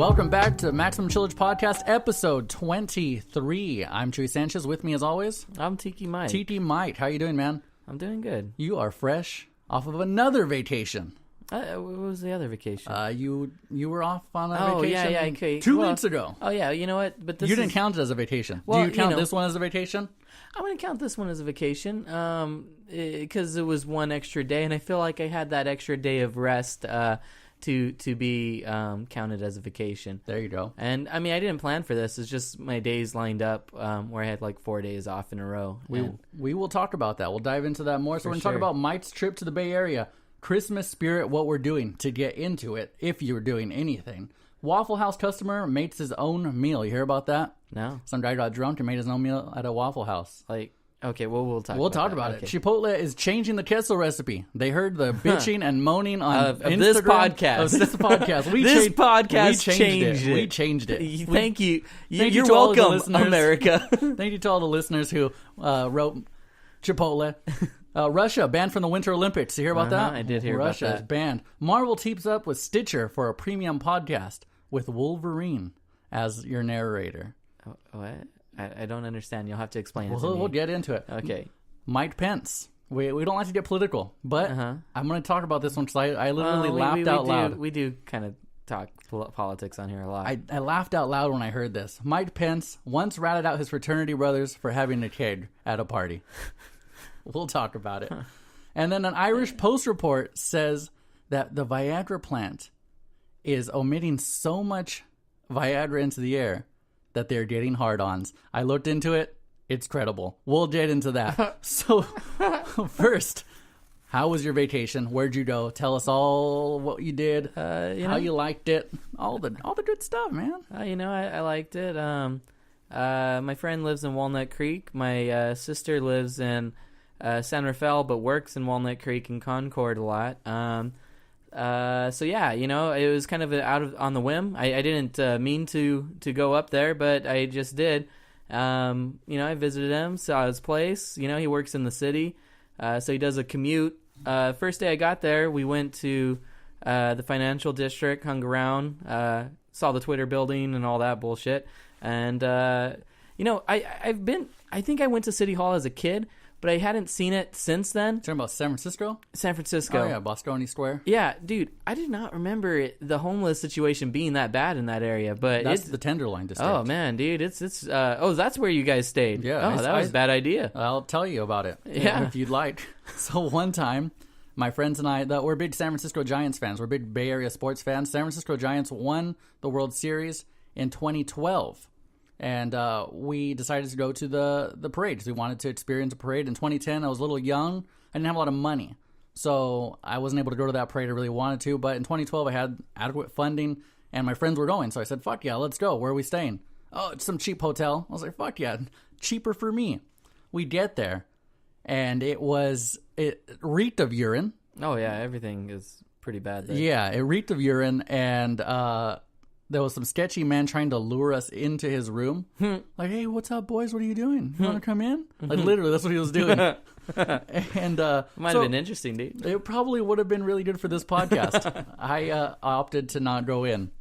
Welcome back to Maximum Chillage Podcast, episode 23. I'm Chewy Sanchez. With me, as always, I'm Tiki Mike. Tiki Mike. How you doing, man? I'm doing good. You are fresh off of another vacation. What was the other vacation? You were off on a vacation yeah, okay. 2 weeks ago. Oh, yeah, you know what? But You didn't count it as a vacation. Well, Do you count this one as a vacation? I'm going to count this one as a vacation because it was one extra day, and I feel like I had that extra day of rest to be counted as a vacation. There you go. And, I mean, I didn't plan for this. It's just my days lined up where I had like 4 days off in a row. We will talk about that. We'll dive into that more. So we're going to talk sure. about Mike's trip to the Bay Area, Christmas spirit, what we're doing to get into it, if you're doing anything. Waffle House customer makes his own meal. You hear about that? No. Some guy got drunk and made his own meal at a Waffle House. Like, okay, well, we'll talk about it. Chipotle is changing the queso recipe. They heard the bitching and moaning on of this podcast. Of this podcast. We changed it. We changed it. Thank you. Thank You're you to all the welcome, listeners. America. Thank you to all the listeners who wrote Chipotle. Russia banned from the Winter Olympics. You hear about that? I did hear about that. Russia is banned. Marvel teams up with Stitcher for a premium podcast with Wolverine as your narrator. What? I don't understand. You'll have to explain it to me. We'll get into it. Okay. Mike Pence. We don't like to get political, but I'm going to talk about this one because I literally laughed out loud. We do kind of talk politics on here a lot. I laughed out loud when I heard this. Mike Pence once ratted out his fraternity brothers for having a keg at a party. We'll talk about it. And then an Irish Post report says that the Viagra plant is emitting so much Viagra into the air that they're getting hard-ons. I looked into it. It's credible. We'll get into that. So, first, how was your vacation? Where'd you go? Tell us all what you did, how you liked it, all the good stuff, man. I liked it. My friend lives in Walnut Creek. My sister lives in San Rafael, but works in Walnut Creek and Concord a lot. So yeah, it was kind of on the whim. I didn't mean to go up there, but I just did. I visited him, saw his place. He works in the city, so he does a commute. First day I got there, we went to the financial district, hung around, saw the Twitter building and all that bullshit. And I think I went to City Hall as a kid, but I hadn't seen it since then. Talking about San Francisco? San Francisco. Oh, yeah, Boscone Square. Yeah, dude, I did not remember the homeless situation being that bad in that area, but that's the Tenderloin district. Oh, man, dude, it's that's where you guys stayed. Yeah. Oh, that was a bad idea. I'll tell you about it. Yeah. If you'd like. So one time, my friends and I, we're big San Francisco Giants fans. We're big Bay Area sports fans. San Francisco Giants won the World Series in 2012. And we decided to go to the parade because we wanted to experience a parade. In 2010, I was a little young. I didn't have a lot of money. So I wasn't able to go to that parade I really wanted to. But in 2012, I had adequate funding, and my friends were going. So I said, fuck yeah, let's go. Where are we staying? Oh, it's some cheap hotel. I was like, fuck yeah, cheaper for me. We get there, and it reeked of urine. Oh, yeah, everything is pretty bad there. Yeah, it reeked of urine, and there was some sketchy man trying to lure us into his room. Like, hey, what's up, boys? What are you doing? You want to come in? Like, literally, that's what he was doing. And might have been interesting, dude. It probably would have been really good for this podcast. I opted to not go in.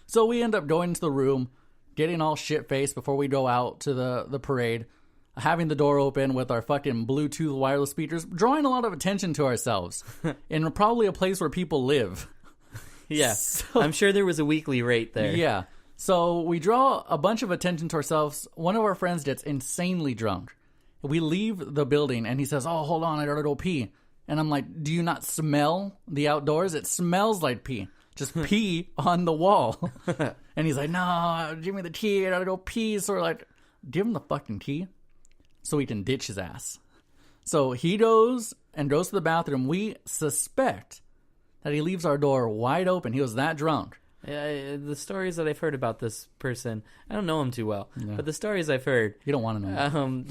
So we end up going to the room, getting all shit-faced before we go out to the parade, having the door open with our fucking Bluetooth wireless speakers, drawing a lot of attention to ourselves in probably a place where people live. Yeah, so, I'm sure there was a weekly rate there. Yeah. So we draw a bunch of attention to ourselves. One of our friends gets insanely drunk. We leave the building, and he says, oh, hold on, I gotta go pee. And I'm like, do you not smell the outdoors? It smells like pee. Just pee on the wall. And he's like, no, give me the key, I gotta go pee. So we're like, give him the fucking key so we can ditch his ass. So he goes to the bathroom. We suspect that he leaves our door wide open. He was that drunk. Yeah, the stories that I've heard about this person, I don't know him too well, but the stories I've heard... You don't want to know him.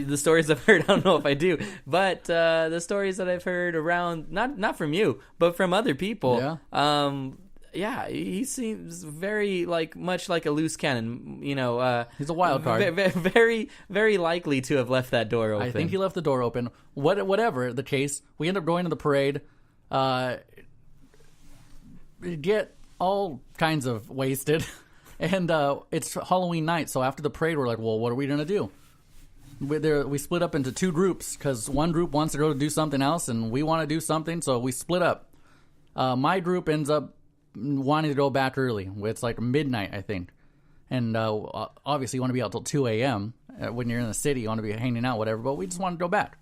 The stories I've heard, I don't know if I do, but the stories that I've heard around, not from you, but from other people, yeah, he seems very, much like a loose cannon, he's a wild card. Very, very likely to have left that door open. I think he left the door open. Whatever the case, we end up going to the parade, get all kinds of wasted. And it's Halloween night, so after the parade, we're like, well, what are we going to do? We split up into 2 groups because one group wants to go to do something else, and we want to do something, so we split up. My group ends up wanting to go back early. It's like midnight, I think. And obviously you want to be out till 2 a.m. When you're in the city, you want to be hanging out, whatever, but we just want to go back.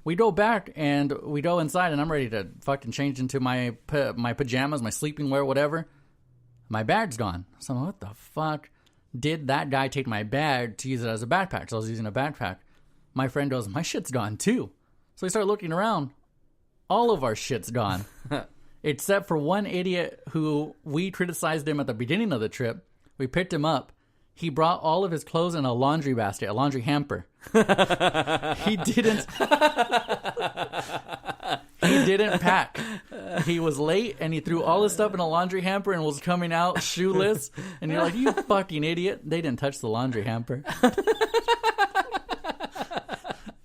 We go back, and we go inside, and I'm ready to fucking change into my pajamas, my sleeping wear, whatever. My bag's gone. So I'm like, what the fuck? Did that guy take my bag to use it as a backpack? So I was using a backpack. My friend goes, my shit's gone too. So we start looking around. All of our shit's gone. Except for one idiot who we criticized him at the beginning of the trip. We picked him up. He brought all of his clothes in a laundry basket, a laundry hamper. He didn't pack. He was late, and he threw all his stuff in a laundry hamper and was coming out shoeless. And you're like, you fucking idiot. They didn't touch the laundry hamper.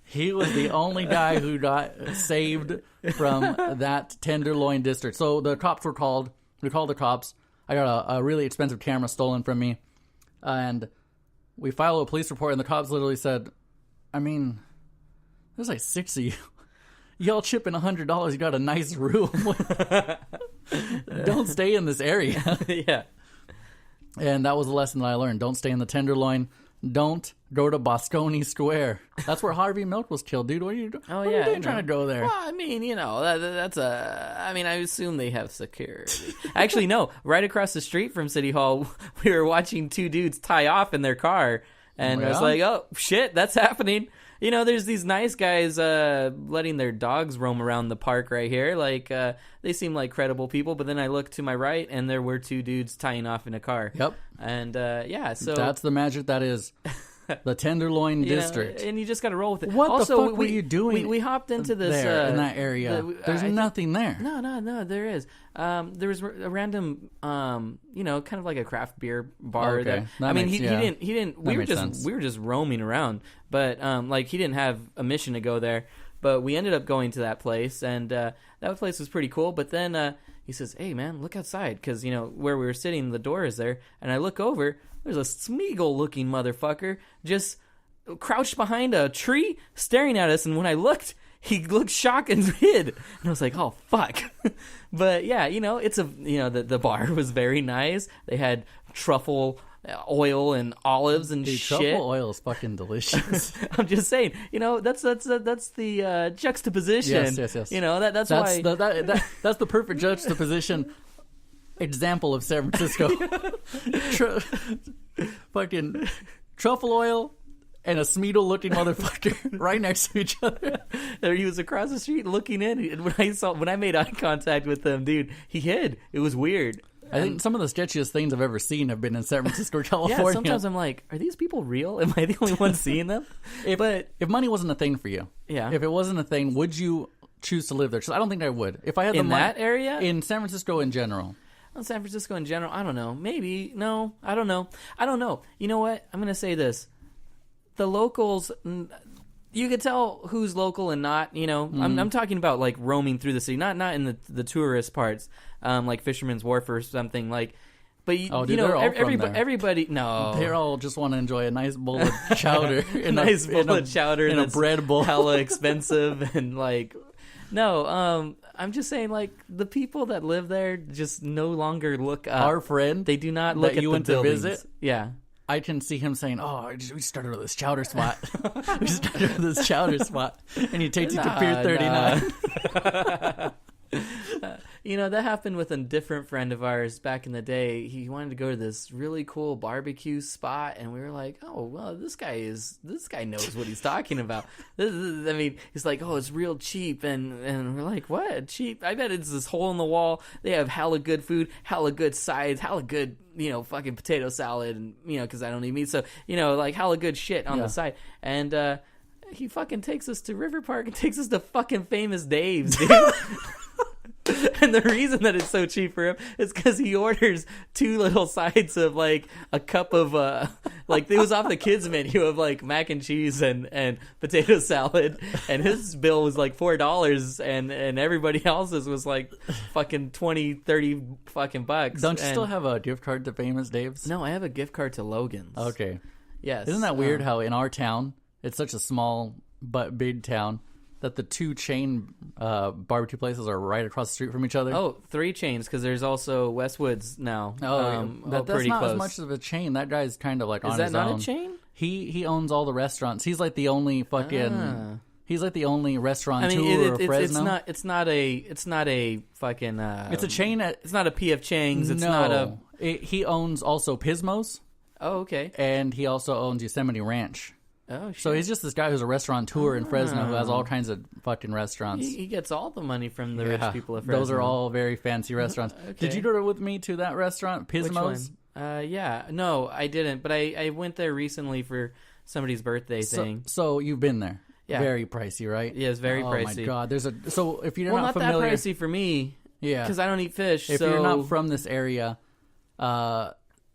He was the only guy who got saved from that Tenderloin district. So the cops were called. We called the cops. I got a really expensive camera stolen from me. And we filed a police report, and the cops literally said, I mean, there's like 6 of you. Y'all chipping $100. You got a nice room. Don't stay in this area. Yeah. And that was the lesson that I learned. Don't stay in the Tenderloin. Don't go to Boscone Square. That's where Harvey Milk was killed, dude. What are you doing? Oh, what yeah. Are you doing trying to go there? Well, I mean, that's I mean, I assume they have security. Actually, no. Right across the street from City Hall, we were watching 2 dudes tie off in their car. And I was like, oh, shit, that's happening. There's these nice guys letting their dogs roam around the park right here. Like, they seem like credible people. But then I look to my right, and there were 2 dudes tying off in a car. Yep. And, yeah, so... That's the magic that is the Tenderloin district. And you just got to roll with it. What also, the fuck were you doing we hopped into this... in that area. There's nothing there. No, there is. There was a random, kind of like a craft beer bar. Okay. He didn't. We were just roaming around, but he didn't have a mission to go there. But we ended up going to that place, and that place was pretty cool. But then he says, "Hey, man, look outside," because where we were sitting, the door is there, and I look over. There's a Smeagol-looking motherfucker just crouched behind a tree, staring at us. And when I looked, he looked shocked and hid. And I was like, "Oh fuck!" But yeah, it's the bar was very nice. They had truffle oil and olives and shit. Truffle oil is fucking delicious. I'm just saying, that's the juxtaposition. Yes. That's why that's the perfect juxtaposition example of San Francisco. Fucking truffle oil and a Smeagol-looking motherfucker right next to each other. He was across the street looking in, and when I made eye contact with him, dude, he hid. It was weird. I think some of the sketchiest things I've ever seen have been in San Francisco, California. Yeah, sometimes I'm like, are these people real? Am I the only one seeing them? If money wasn't a thing for you, if it wasn't a thing, would you choose to live there? Because I don't think I would. If I had in that area, in San Francisco in general. Well, San Francisco in general, I don't know. Maybe no, I don't know. You know what? I'm gonna say this: the locals. You could tell who's local and not. I'm talking about like roaming through the city, not in the tourist parts, like Fisherman's Wharf or something like. But everybody, no, they all just want to enjoy a nice bowl of chowder, in a bread bowl, hella expensive, and like, no, I'm just saying, like, the people that live there just no longer look up. Our friend, they do not look at the buildings. To visit, yeah. I can see him saying, "Oh, we started with this chowder spot. We started with this chowder spot," and he takes you to Pier 39. That happened with a different friend of ours back in the day. He wanted to go to this really cool barbecue spot, and we were like, "Oh, well, this guy knows what he's talking about." He's like, "Oh, it's real cheap," and we're like, "What? Cheap? I bet it's this hole in the wall. They have hella good food, hella good sides, hella good, fucking potato salad, and because I don't eat meat, so like hella good shit on the side." And he fucking takes us to River Park and takes us to fucking Famous Dave's, dude. And the reason that it's so cheap for him is because he orders 2 little sides of like a cup of like it was off the kids menu of like mac and cheese and potato salad, and his bill was like $4, and everybody else's was like fucking 20-30 fucking bucks. Don't you still have a gift card to Famous Dave's? No, I have a gift card to Logan's. Okay. Yes. Isn't that weird how in our town, it's such a small but big town, that the 2 chain barbecue places are right across the street from each other? Oh, 3 chains, because there's also Westwood's now. That's pretty not close. as much of a chain. That guy's kind of like on Is his that not own. a chain? He owns all the restaurants. He's like the only fucking... He's like the only restaurateur of Fresno. It's not a fucking... it's a chain at... It's not a P.F. Chang's. It's no, not a... He owns also Pismo's. Oh, okay. And he also owns Yosemite Ranch. Oh, shit. So he's just this guy who's a restaurateur in Fresno who has all kinds of fucking restaurants. He gets all the money from the rich people of Fresno. Those are all very fancy restaurants. Okay. Did you go with me to that restaurant, Pismo's? Which one? Yeah. No, I didn't. But I went there recently for somebody's birthday thing. So you've been there. Yeah. Very pricey, right? Yeah, it's very pricey. Oh, my God. So if you're not not familiar... that pricey for me. Yeah. Because I don't eat fish. If you're not from this area...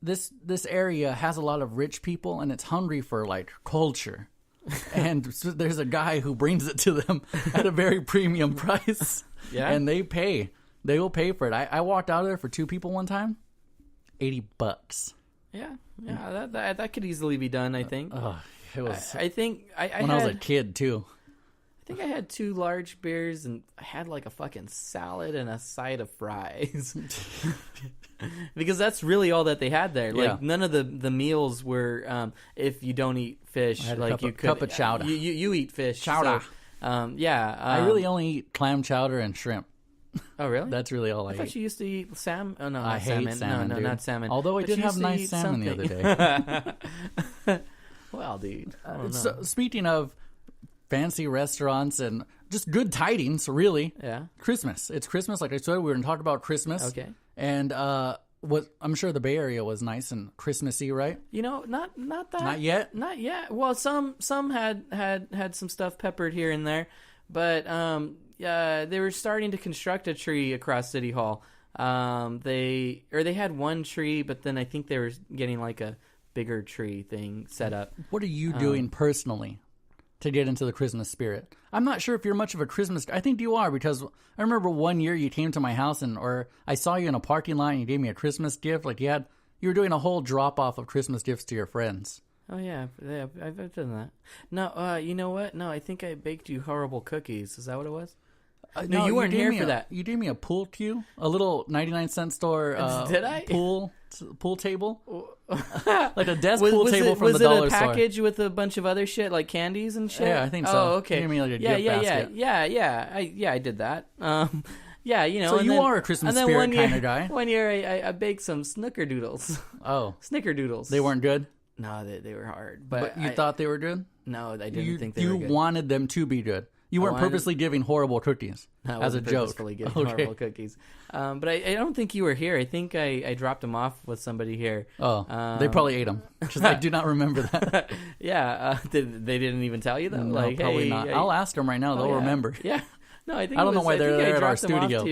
This area has a lot of rich people, and it's hungry for like culture. And so there's a guy who brings it to them at a very premium price. Yeah, and they will pay for it. I walked out of there for 2 people one time, $80. Yeah, that could easily be done. I think. It was. I think I was a kid too. I think I had 2 large beers, and I had like a fucking salad and a side of fries. Because that's really all that they had there. Like none of the meals were if you don't eat fish, like you could cup of chowder. You eat fish. Chowder. So, I really only eat clam chowder and shrimp. Oh really? That's really all I thought eat. you used to eat salmon. Oh no, I hate salmon. salmon. No, dude. not salmon. Although I did have nice salmon the other day. Well, dude. So, speaking of fancy restaurants and just good tidings, really. Yeah. Christmas. It's Christmas. Like I said, we were going to talk about Christmas. Okay. And I'm sure the Bay Area was nice and Christmassy, right? You know, not that. Not yet. Not yet. Well, some had some stuff peppered here and there, but they were starting to construct a tree across City Hall. They had one tree, but then I think they were getting like a bigger tree thing set up. What are you doing personally to get into the Christmas spirit? I'm not sure if you're much of a Christmas guy. I think you are, because I remember one year you came to my house or I saw you in a parking lot and you gave me a Christmas gift. Like you were doing a whole drop off of Christmas gifts to your friends. Oh yeah, I've done that. No, you know what? No, I think I baked you horrible cookies. Is that what it was? No, you weren't here for that. You gave me a pool cue, a little 99-cent store. Did I? Pool table, like a desk pool table from the dollar store. Was it a package with a bunch of other shit like candies and shit? Yeah, I think so. Oh, okay. You gave me like a gift basket. Yeah. I did that. Yeah, you know. So you are a Christmas spirit kind of guy. One year I baked some snickerdoodles. Oh, snickerdoodles. They weren't good. No, they were hard. But you thought they were good? No, I didn't think they were good. You wanted them to be good. You weren't purposely giving horrible cookies as a joke. Purposefully giving horrible cookies. But I don't think you were here. I think I dropped them off with somebody here. Oh, they probably ate them, because I do not remember that. Yeah, they didn't even tell you though. No, like, probably not. I'll ask them right now. They'll remember. Yeah. No, I think I don't know why they're there at our studio.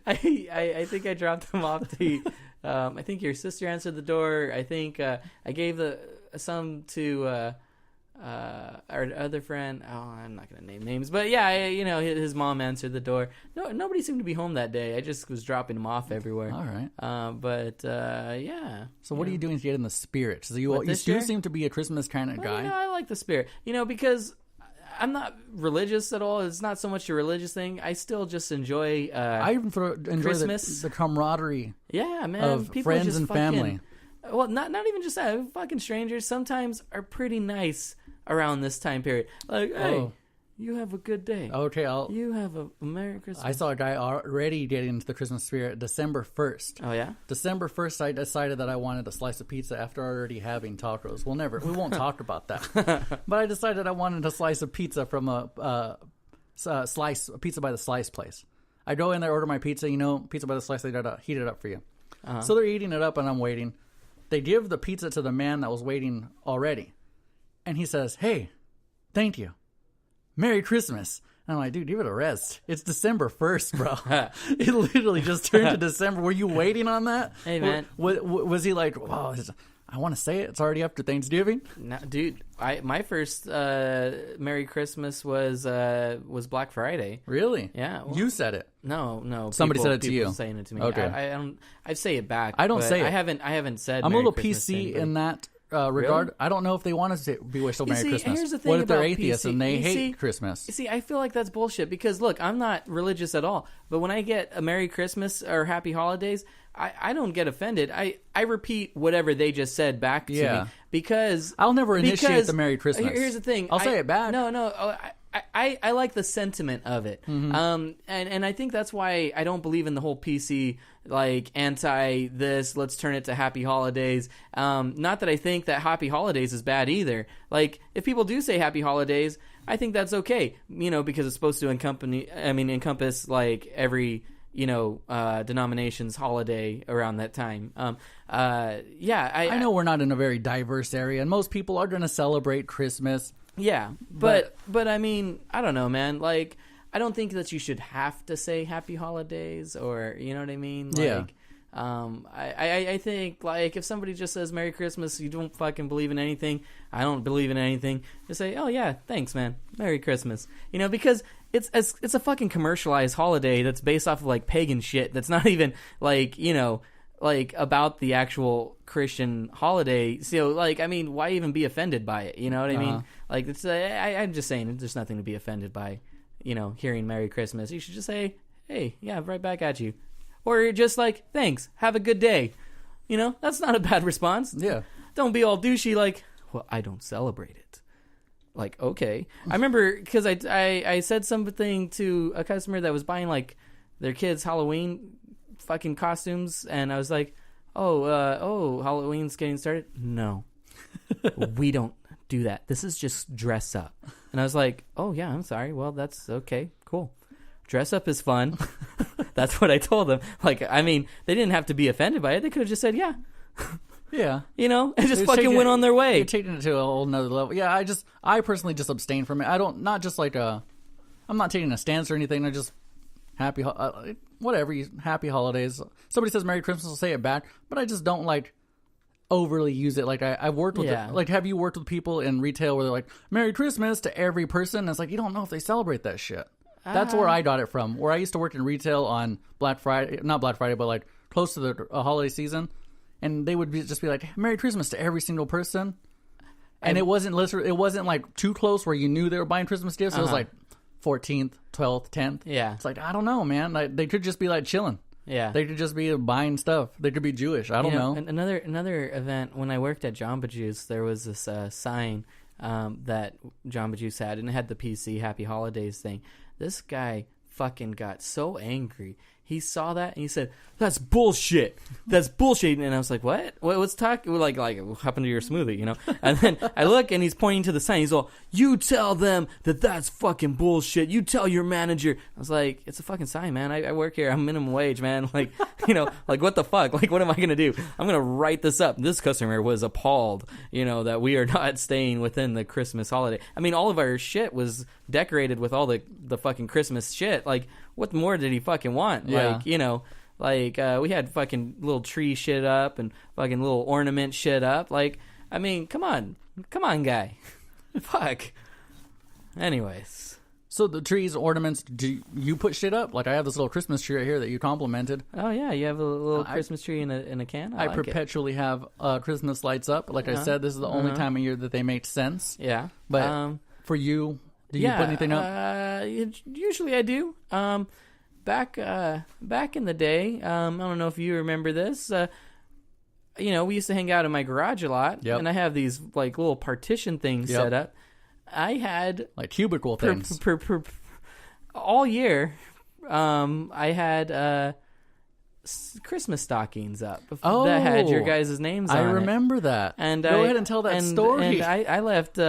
I think I dropped them off to. I think your sister answered the door. I think I gave some to our other friend. Oh, I'm not gonna name names, but yeah, his mom answered the door. No, nobody seemed to be home that day. I just was dropping them off everywhere. All right. Yeah. So what are you doing to get in the spirit? So you do seem to be a Christmas kind of guy. I like the spirit. Because I'm not religious at all. It's not so much a religious thing. I still just enjoy. I even enjoy Christmas. The camaraderie. Yeah, man. Of people friends just and family. Well, not even just that. Fucking strangers sometimes are pretty nice around this time period. Like, hey, you have a good day. Okay, you have a Merry Christmas. I saw a guy already getting into the Christmas spirit December 1st. Oh, yeah? December 1st, I decided that I wanted a slice of pizza after already having tacos. We won't talk about that. But I decided I wanted a slice of pizza from a pizza by the slice place. I go in there, order my pizza. Pizza by the slice, they gotta heat it up for you. Uh-huh. So they're eating it up, and I'm waiting. They give the pizza to the man that was waiting already. And he says, "Hey, thank you. Merry Christmas." I'm like, dude, give it a rest. It's December 1st, bro. It literally just turned to December. Were you waiting on that? Hey, man. Was he like, wow, I want to say it. It's already after Thanksgiving? No, dude, my first Merry Christmas was Black Friday. Really? Yeah. Well, you said it. No. Somebody said it to you. Saying it to me. Okay. I say it back. I don't say it. I haven't said. I'm Merry a little Christmas PC in that regard. Really? I don't know if they want us to be wished Merry Christmas. Here's the thing what if they're about atheists PC? and they hate Christmas? See, I feel like that's bullshit because look, I'm not religious at all. But when I get a Merry Christmas or Happy Holidays, I don't get offended. I repeat whatever they just said back to me because I'll never initiate the Merry Christmas. Here's the thing. I'll say it back. No. I like the sentiment of it. Mm-hmm. And I think that's why I don't believe in the whole PC like anti this. Let's turn it to Happy Holidays. Not that I think that Happy Holidays is bad either. Like if people do say Happy Holidays, I think that's okay. Because it's supposed to encompass like every denomination's holiday around that time. I know we're not in a very diverse area, and most people are going to celebrate Christmas. Yeah, but I mean, I don't know, man. Like, I don't think that you should have to say Happy Holidays, or you know what I mean? Like, I think like if somebody just says Merry Christmas, you don't fucking believe in anything. I don't believe in anything. Just say, oh yeah, thanks, man. Merry Christmas. Because it's a fucking commercialized holiday that's based off of like pagan shit. That's not even like like about the actual Christian holiday. So like, I mean, why even be offended by it? You know what I mean? Like, it's I'm just saying, there's nothing to be offended by. Hearing Merry Christmas, you should just say, hey, yeah, right back at you. Or just like, thanks, have a good day. That's not a bad response. Yeah. Don't be all douchey like, well, I don't celebrate it. Like, okay. I remember because I said something to a customer that was buying like their kids' Halloween fucking costumes, and I was like, oh, Halloween's getting started? No. We don't do that. This is just dress up. And I was like, oh yeah, I'm sorry. Well, that's okay. Cool. Dress up is fun. That's what I told them. Like, I mean, they didn't have to be offended by it. They could have just said, yeah. Yeah. And just fucking went on their way. You're taking it to a whole nother level. Yeah, I personally just abstain from it. I'm not taking a stance or anything. I just happy holidays. Somebody says Merry Christmas, I'll say it back, but I just don't like overly use it. Like I've worked with have you worked with people in retail where they're like Merry Christmas to every person? And it's like, you don't know if they celebrate that shit. That's where I got it from. Where I used to work in retail on not Black Friday, but like close to the holiday season, and they would just be like Merry Christmas to every single person, and it wasn't like too close where you knew they were buying Christmas gifts. It was like 14th, 12th, 10th. Yeah, it's like, I don't know, man. Like, they could just be like chilling. Yeah, they could just be buying stuff. They could be Jewish. I don't know. Another event when I worked at Jamba Juice, there was this sign that Jamba Juice had, and it had the PC Happy Holidays thing. This guy fucking got so angry. He saw that and he said, "That's bullshit. That's bullshit." And I was like, "What? What's talking? Like what happened to your smoothie?" And then I look and he's pointing to the sign. He's all, "You tell them that that's fucking bullshit. You tell your manager." I was like, "It's a fucking sign, man. I work here. I'm minimum wage, man. Like, like what the fuck? Like, what am I gonna do? I'm gonna write this up." This customer was appalled, that we are not staying within the Christmas holiday. I mean, all of our shit was decorated with all the fucking Christmas shit. Like, what more did he fucking want? Yeah. Like, we had fucking little tree shit up and fucking little ornament shit up. Like, I mean, come on, guy. Fuck. Anyways. So the trees, ornaments, do you put shit up? Like, I have this little Christmas tree right here that you complimented. Oh, yeah, you have a little Christmas tree in a can? I like perpetually have Christmas lights up. Like I said, this is the only time of year that they make sense. Yeah. But for you, do you put anything up? Usually I do. Back in the day, I don't know if you remember this. We used to hang out in my garage a lot, and I have these like little partition things set up. I had like cubicle things all year. I had Christmas stockings up that had your guys' names on it. I remember that. And go ahead and tell that story. And I left.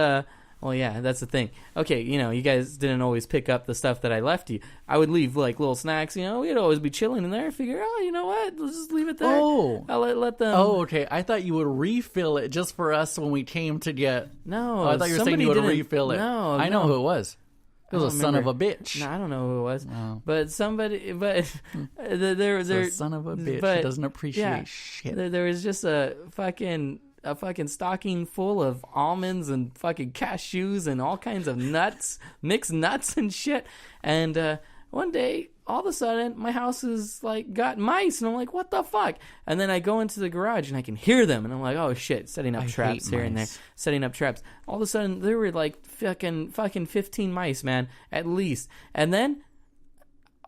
Well, yeah, that's the thing. Okay, you guys didn't always pick up the stuff that I left you. I would leave, like, little snacks, we'd always be chilling in there. I figure, you know what, let's just leave it there. Oh. I'll let them... Oh, okay. I thought you would refill it just for us when we came to get... No. I thought you were saying you would refill it. No. I know who it was. It was a son of a bitch. No, I don't know who it was. Oh. But somebody, there, A son of a bitch but, doesn't appreciate shit. There was just a fucking stocking full of almonds and fucking cashews and all kinds of nuts, mixed nuts and shit. And one day, all of a sudden, my house is like got mice, and I'm like, what the fuck? And then I go into the garage and I can hear them, and I'm like, oh shit, setting up traps here and there, setting up traps. All of a sudden, there were like fucking 15 mice, man, at least. And then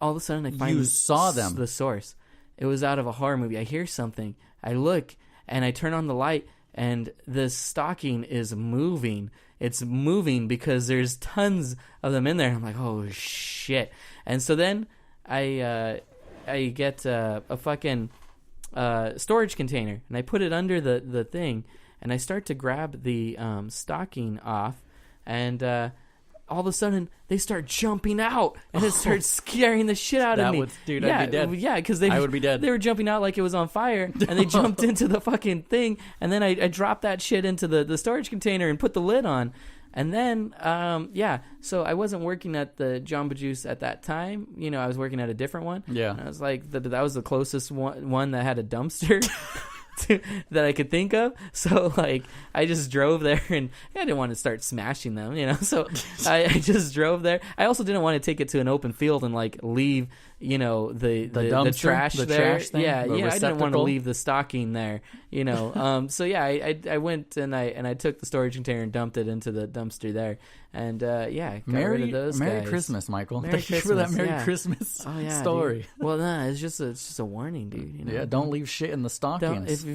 all of a sudden, I find the source. It was out of a horror movie. I hear something. I look and I turn on the light, and the stocking is moving. It's moving because there's tons of them in there. I'm like, oh shit. And so then I get a fucking storage container, and I put it under the thing, and I start to grab the stocking off, and all of a sudden they start jumping out, and it starts scaring the shit out of me. Dude, I'd be dead. Yeah, because I would be dead. They were jumping out like it was on fire, and they jumped into the fucking thing, and then I dropped that shit into the storage container and put the lid on. And then, so I wasn't working at the Jamba Juice at that time. You know, I was working at a different one. Yeah. And I was like, that was the closest one that had a dumpster that I could think of. So, like, I just drove there, and I didn't want to start smashing them, you know. So I just drove there. I also didn't want to take it to an open field and, like, leave, you know, the dumpster, trash there. Trash thing, I didn't want to leave the stocking there, you know. So yeah, I went and I took the storage container and dumped it into the dumpster there, and got rid of those Merry guys. Christmas, Michael. Merry Thank you for that Merry Christmas story. Dude. Well, no, it's just a warning, dude. You know? Yeah, don't leave shit in the stockings.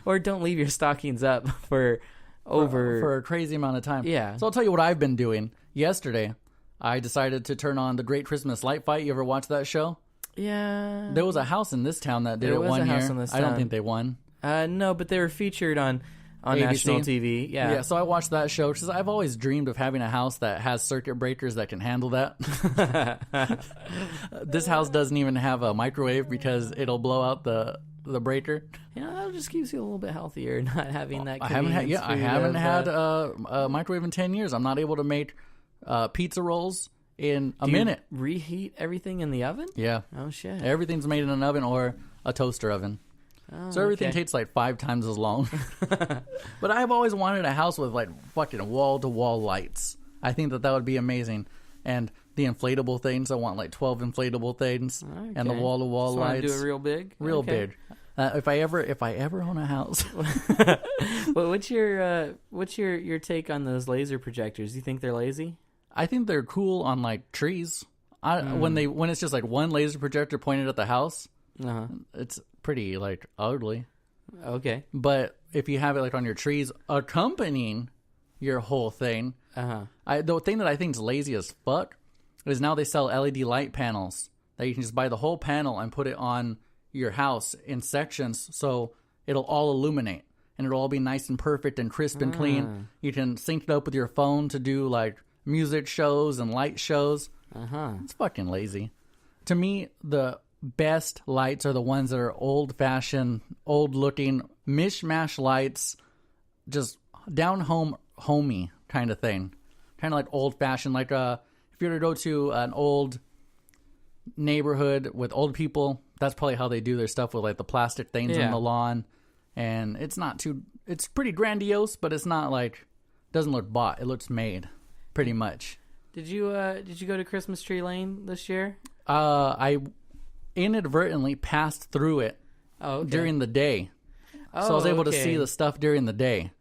Or don't leave your stockings up for a crazy amount of time. Yeah. So I'll tell you what I've been doing. Yesterday, I decided to turn on the Great Christmas Light Fight. You ever watch that show? Yeah. There was a house in this town that did it 1 year. I don't think they won. No, but they were featured on ABC? National TV. Yeah. Yeah, so I watched that show because I've always dreamed of having a house that has circuit breakers that can handle that. This house doesn't even have a microwave because it'll blow out the breaker. Yeah, that just keeps you a little bit healthier, not having that. I haven't had a microwave in 10 years. I'm not able to make pizza rolls in a minute. Reheat everything in the oven? Yeah. Oh shit. Everything's made in an oven or a toaster oven. Oh, so everything takes like 5 times as long. But I've always wanted a house with like fucking wall-to-wall lights. I think that would be amazing. And the inflatable things, I want like 12 inflatable things. Okay. And the wall-to-wall lights. Do it real big? Real big. If I ever own a house. Well, what's your take on those laser projectors? Do you think they're lazy? I think they're cool on like trees. When it's just like one laser projector pointed at the house, it's pretty like ugly. Okay. But if you have it like on your trees accompanying your whole thing, the thing that I think is lazy as fuck is now they sell LED light panels that you can just buy the whole panel and put it on your house in sections so it'll all illuminate and it'll all be nice and perfect and crisp and clean. You can sync it up with your phone to do like music shows and light shows. It's fucking lazy. To me, the best lights are the ones that are old-fashioned, old-looking, mishmash lights, just down-home, homey kind of thing. Kind of like old-fashioned. Like if you were to go to an old neighborhood with old people, that's probably how they do their stuff with like the plastic things on the lawn. And it's pretty grandiose, but it's not like, doesn't look bought. It looks made. Pretty much. Did you go to Christmas Tree Lane this year? I inadvertently passed through it during the day. So I was able to see the stuff during the day.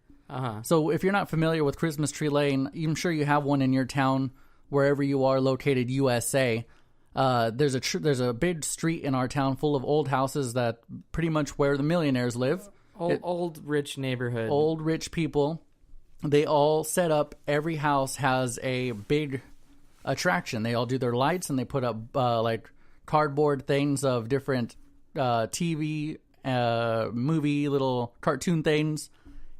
So if you're not familiar with Christmas Tree Lane, I'm sure you have one in your town, wherever you are located, USA. There's a big street in our town full of old houses that pretty much where the millionaires live. Old rich neighborhood. Old rich people. They all set up, every house has a big attraction. They all do their lights and they put up like cardboard things of different TV, movie, little cartoon things.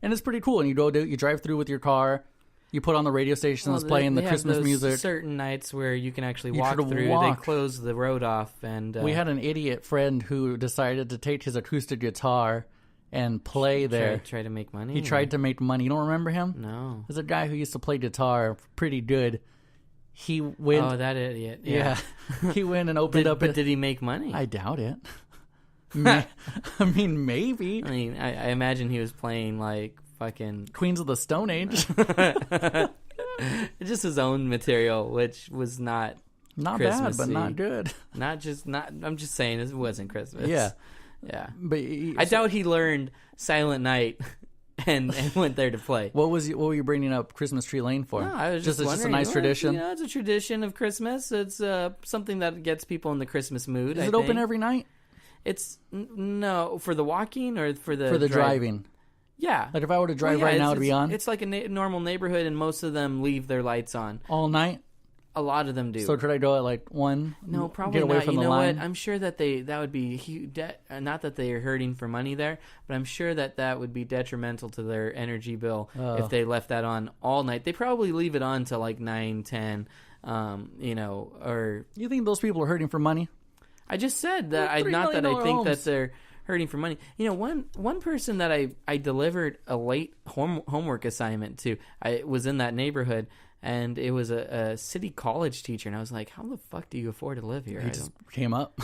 And it's pretty cool. And you drive through with your car. You put on the radio station that's playing the Christmas music. Certain nights where you can actually walk through. They close the road off. And we had an idiot friend who decided to take his acoustic guitar and play there. Try to make money? He tried to make money. You don't remember him? No. There's a guy who used to play guitar pretty good. he went. Oh, that idiot! Yeah, he went and opened up. But did he make money? I doubt it. I mean, maybe. I mean, I imagine he was playing like fucking Queens of the Stone Age. Just his own material, which was not bad, but not good. I'm just saying it wasn't Christmas. Yeah. But I doubt he learned Silent Night and went there to play. What were you bringing up Christmas Tree Lane for? No, I was just a nice tradition. It's a tradition of Christmas. It's something that gets people in the Christmas mood. Is it open every night? It's no for the walking or for the driving. Yeah, like if I were to drive right now to be on. It's like a normal neighborhood, and most of them leave their lights on all night. A lot of them do. So could I go at like 1? No, probably get away not. From you the know line? what? I'm sure that that would be not that they are hurting for money there, but I'm sure that would be detrimental to their energy bill if they left that on all night. They probably leave it on till like 9, 10, or... You think those people are hurting for money? I just said that. I think homes. that they're hurting for money. One person that I delivered a late homework assignment to, I was in that neighborhood, and it was a city college teacher, and I was like, how the fuck do you afford to live here? He just came up.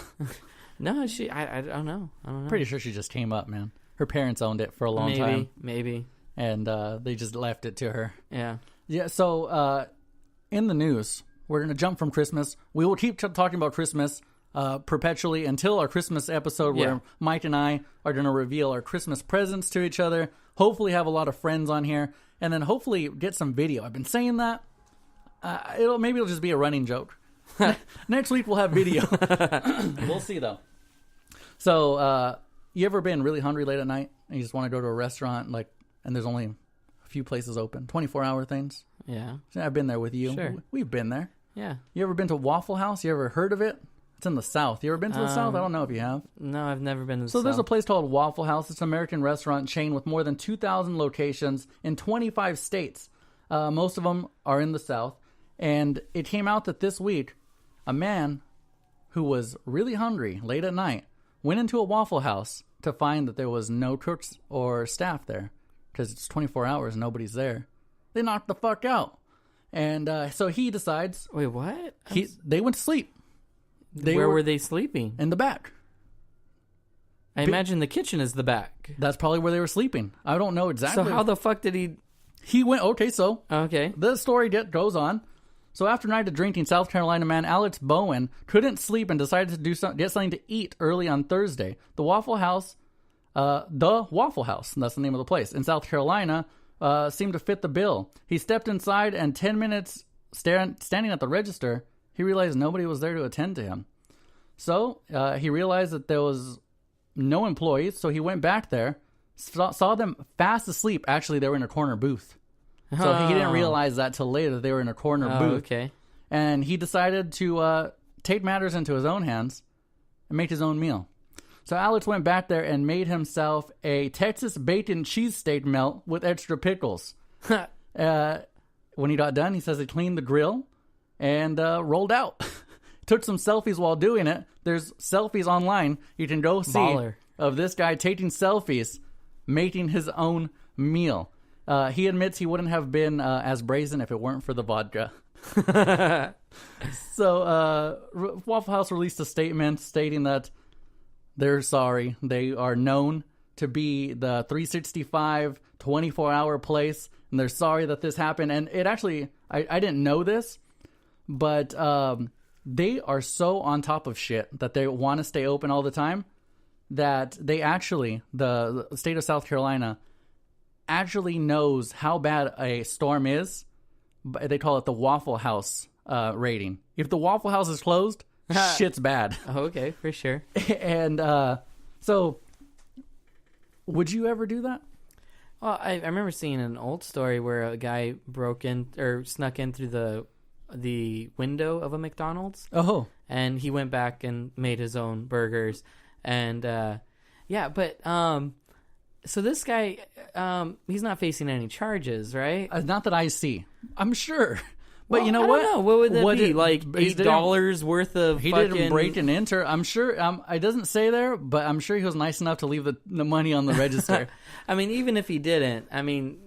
No, I don't know. Pretty sure she just came up, man. Her parents owned it for a long time. Maybe. And they just left it to her. Yeah. Yeah, so in the news, we're going to jump from Christmas. We will keep talking about Christmas perpetually until our Christmas episode where Mike and I are going to reveal our Christmas presents to each other. Hopefully have a lot of friends on here. And then hopefully get some video. I've been saying that. Maybe it'll just be a running joke. Next week we'll have video. We'll see though. So, you ever been really hungry late at night and you just want to go to a restaurant and there's only a few places open, 24-hour things? Yeah. I've been there with you. Sure. We've been there. Yeah. You ever been to Waffle House? You ever heard of it? It's in the South. You ever been to the South? I don't know if you have. No, I've never been to the South. So there's a place called Waffle House. It's an American restaurant chain with more than 2,000 locations in 25 states. Most of them are in the South. And it came out that this week, a man who was really hungry late at night went into a Waffle House to find that there was no cooks or staff there. Because it's 24 hours, nobody's there. They knocked the fuck out. And so he decides... Wait, what? They went to sleep. Where were they sleeping? In the back. I imagine the kitchen is the back. That's probably where they were sleeping. I don't know exactly. So how the fuck did he... He went... Okay, so... Okay. The story goes on. So after a night of drinking, South Carolina man Alex Bowen couldn't sleep and decided to get something to eat early on Thursday. The Waffle House, that's the name of the place, in South Carolina, seemed to fit the bill. He stepped inside and 10 minutes standing at the register, he realized nobody was there to attend to him. So he realized that there was no employees, so he went back there, saw them fast asleep. Actually, they were in a corner booth. So he didn't realize that till later that they were in a corner booth. Okay. And he decided to take matters into his own hands and make his own meal. So Alex went back there and made himself a Texas bacon cheesesteak melt with extra pickles. When he got done, he says he cleaned the grill and rolled out. Took some selfies while doing it. There's selfies online. You can go see Baller. Of this guy taking selfies, making his own meal. He admits he wouldn't have been as brazen if it weren't for the vodka. So Waffle House released a statement stating that they're sorry. They are known to be the 365, 24-hour place, and they're sorry that this happened. And it actually, I didn't know this, but they are so on top of shit that they want to stay open all the time that they actually, the state of South Carolina, actually knows how bad a storm is. They call it the Waffle House rating. If the Waffle House is closed, shit's bad. Oh, okay, for sure. And so, would you ever do that? Well, I remember seeing an old story where a guy snuck in through the window of a McDonald's. Oh. And he went back and made his own burgers. And, so this guy, he's not facing any charges, right? Not that I see. I'm sure. But well, you know I what? don't know. What would that be? It, like $8 worth of He fucking... didn't break and enter. I'm sure. It doesn't say there, but I'm sure he was nice enough to leave the money on the register. I mean, even if he didn't, I mean,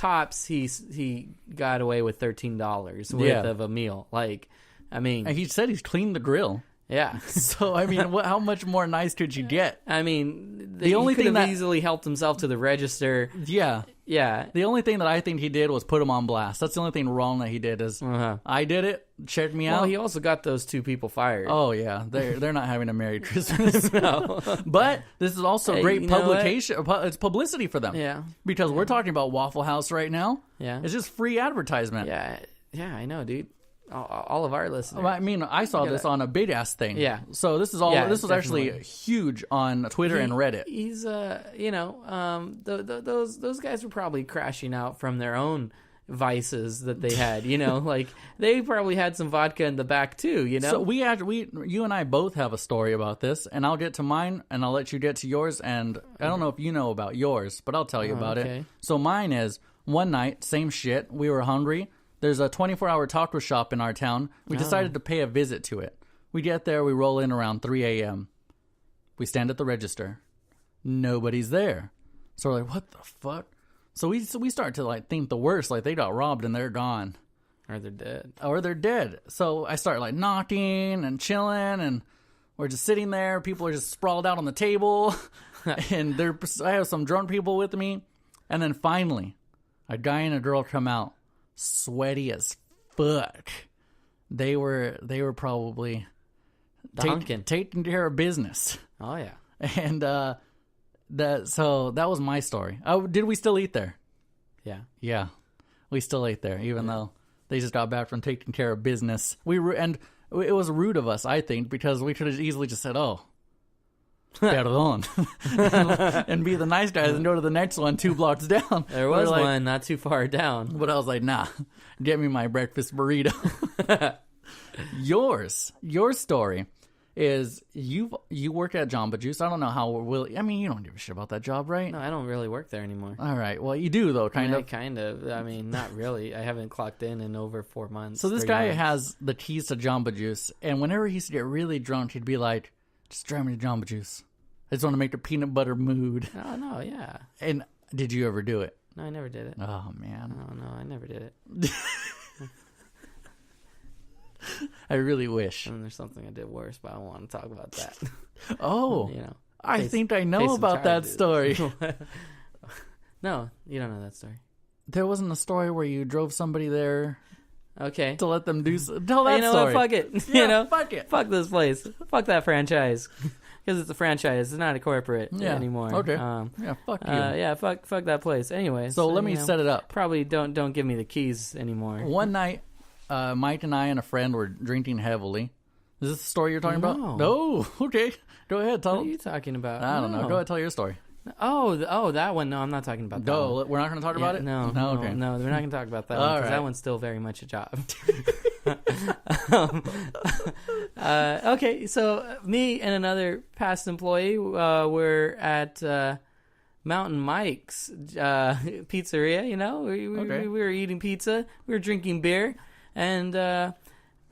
tops, he got away with $13 worth of a meal. Like, I mean, and he said he's cleaned the grill. Yeah. So I mean, how much more nice could you get? I mean, the only he could thing have that easily helped himself to the register. Yeah. Yeah. The only thing that I think he did was put him on blast. That's the only thing wrong that he did is I did it. Check me out. Well, he also got those 2 people fired. Oh yeah, they're not having a Merry Christmas. No. But this is also great publication. It's publicity for them. Yeah. Because we're talking about Waffle House right now. Yeah. It's just free advertisement. Yeah. Yeah, I know, dude. All of our listeners. I mean, I saw this on a big ass thing. Yeah. So this is all. Yeah, this was actually huge on Twitter and Reddit. He's those guys were probably crashing out from their own vices that they had. Like they probably had some vodka in the back too. So you and I both have a story about this, and I'll get to mine, and I'll let you get to yours. And I don't know if you know about yours, but I'll tell you about it. So mine is one night, same shit. We were hungry. There's a 24-hour taco shop in our town. We decided to pay a visit to it. We get there. We roll in around 3 a.m. We stand at the register. Nobody's there. So we're like, what the fuck? So we start to like think the worst. Like they got robbed and they're gone. Or they're dead. So I start like knocking and chilling, and we're just sitting there. People are just sprawled out on the table. And I have some drunk people with me. And then finally, a guy and a girl come out. Sweaty as fuck. They were probably taking care of business. Oh yeah. And that was my story. Oh, did we still eat there? Yeah, we still ate there, even though they just got back from taking care of business. And it was rude of us, I think, because we could have easily just said, "Oh, perdón," and be the nice guys and go to the next one 2 blocks down. There was one not too far down. But I was like, nah, get me my breakfast burrito. Your story is you work at Jamba Juice. I don't know how you don't give a shit about that job, right? No, I don't really work there anymore. All right. Well, you do, though, kind of. Kind of. I mean, not really. I haven't clocked in over 4 months. So this guy has the keys to Jamba Juice, and whenever he used to get really drunk, he'd be like, just drive me to Jamba Juice. I just want to make the peanut butter mood. Oh, no, yeah. And did you ever do it? No, I never did it. Oh, man. Oh, no, I never did it. I really wish. And there's something I did worse, but I don't want to talk about that. Oh. I think I know about that story. No, you don't know that story. There wasn't a story where you drove somebody there. Okay. To let them do tell that What? story. Fuck it. Yeah, fuck it. Fuck this place. Fuck that franchise. Because it's a franchise. It's not a corporate anymore. Okay. Fuck you. Fuck that place. Anyway. So let me set it up. Probably don't give me the keys anymore. One night, Mike and I and a friend were drinking heavily. Is this the story you're talking about? No. Okay. Go ahead. What are you talking about? I don't know. Go ahead. Tell your story. Oh, that one. No, I'm not talking about that one. We're not going to talk about it? No, okay. No, we're not going to talk about that one because that one's still very much a job. Okay, so me and another past employee were at Mountain Mike's pizzeria. We were eating pizza, we were drinking beer, and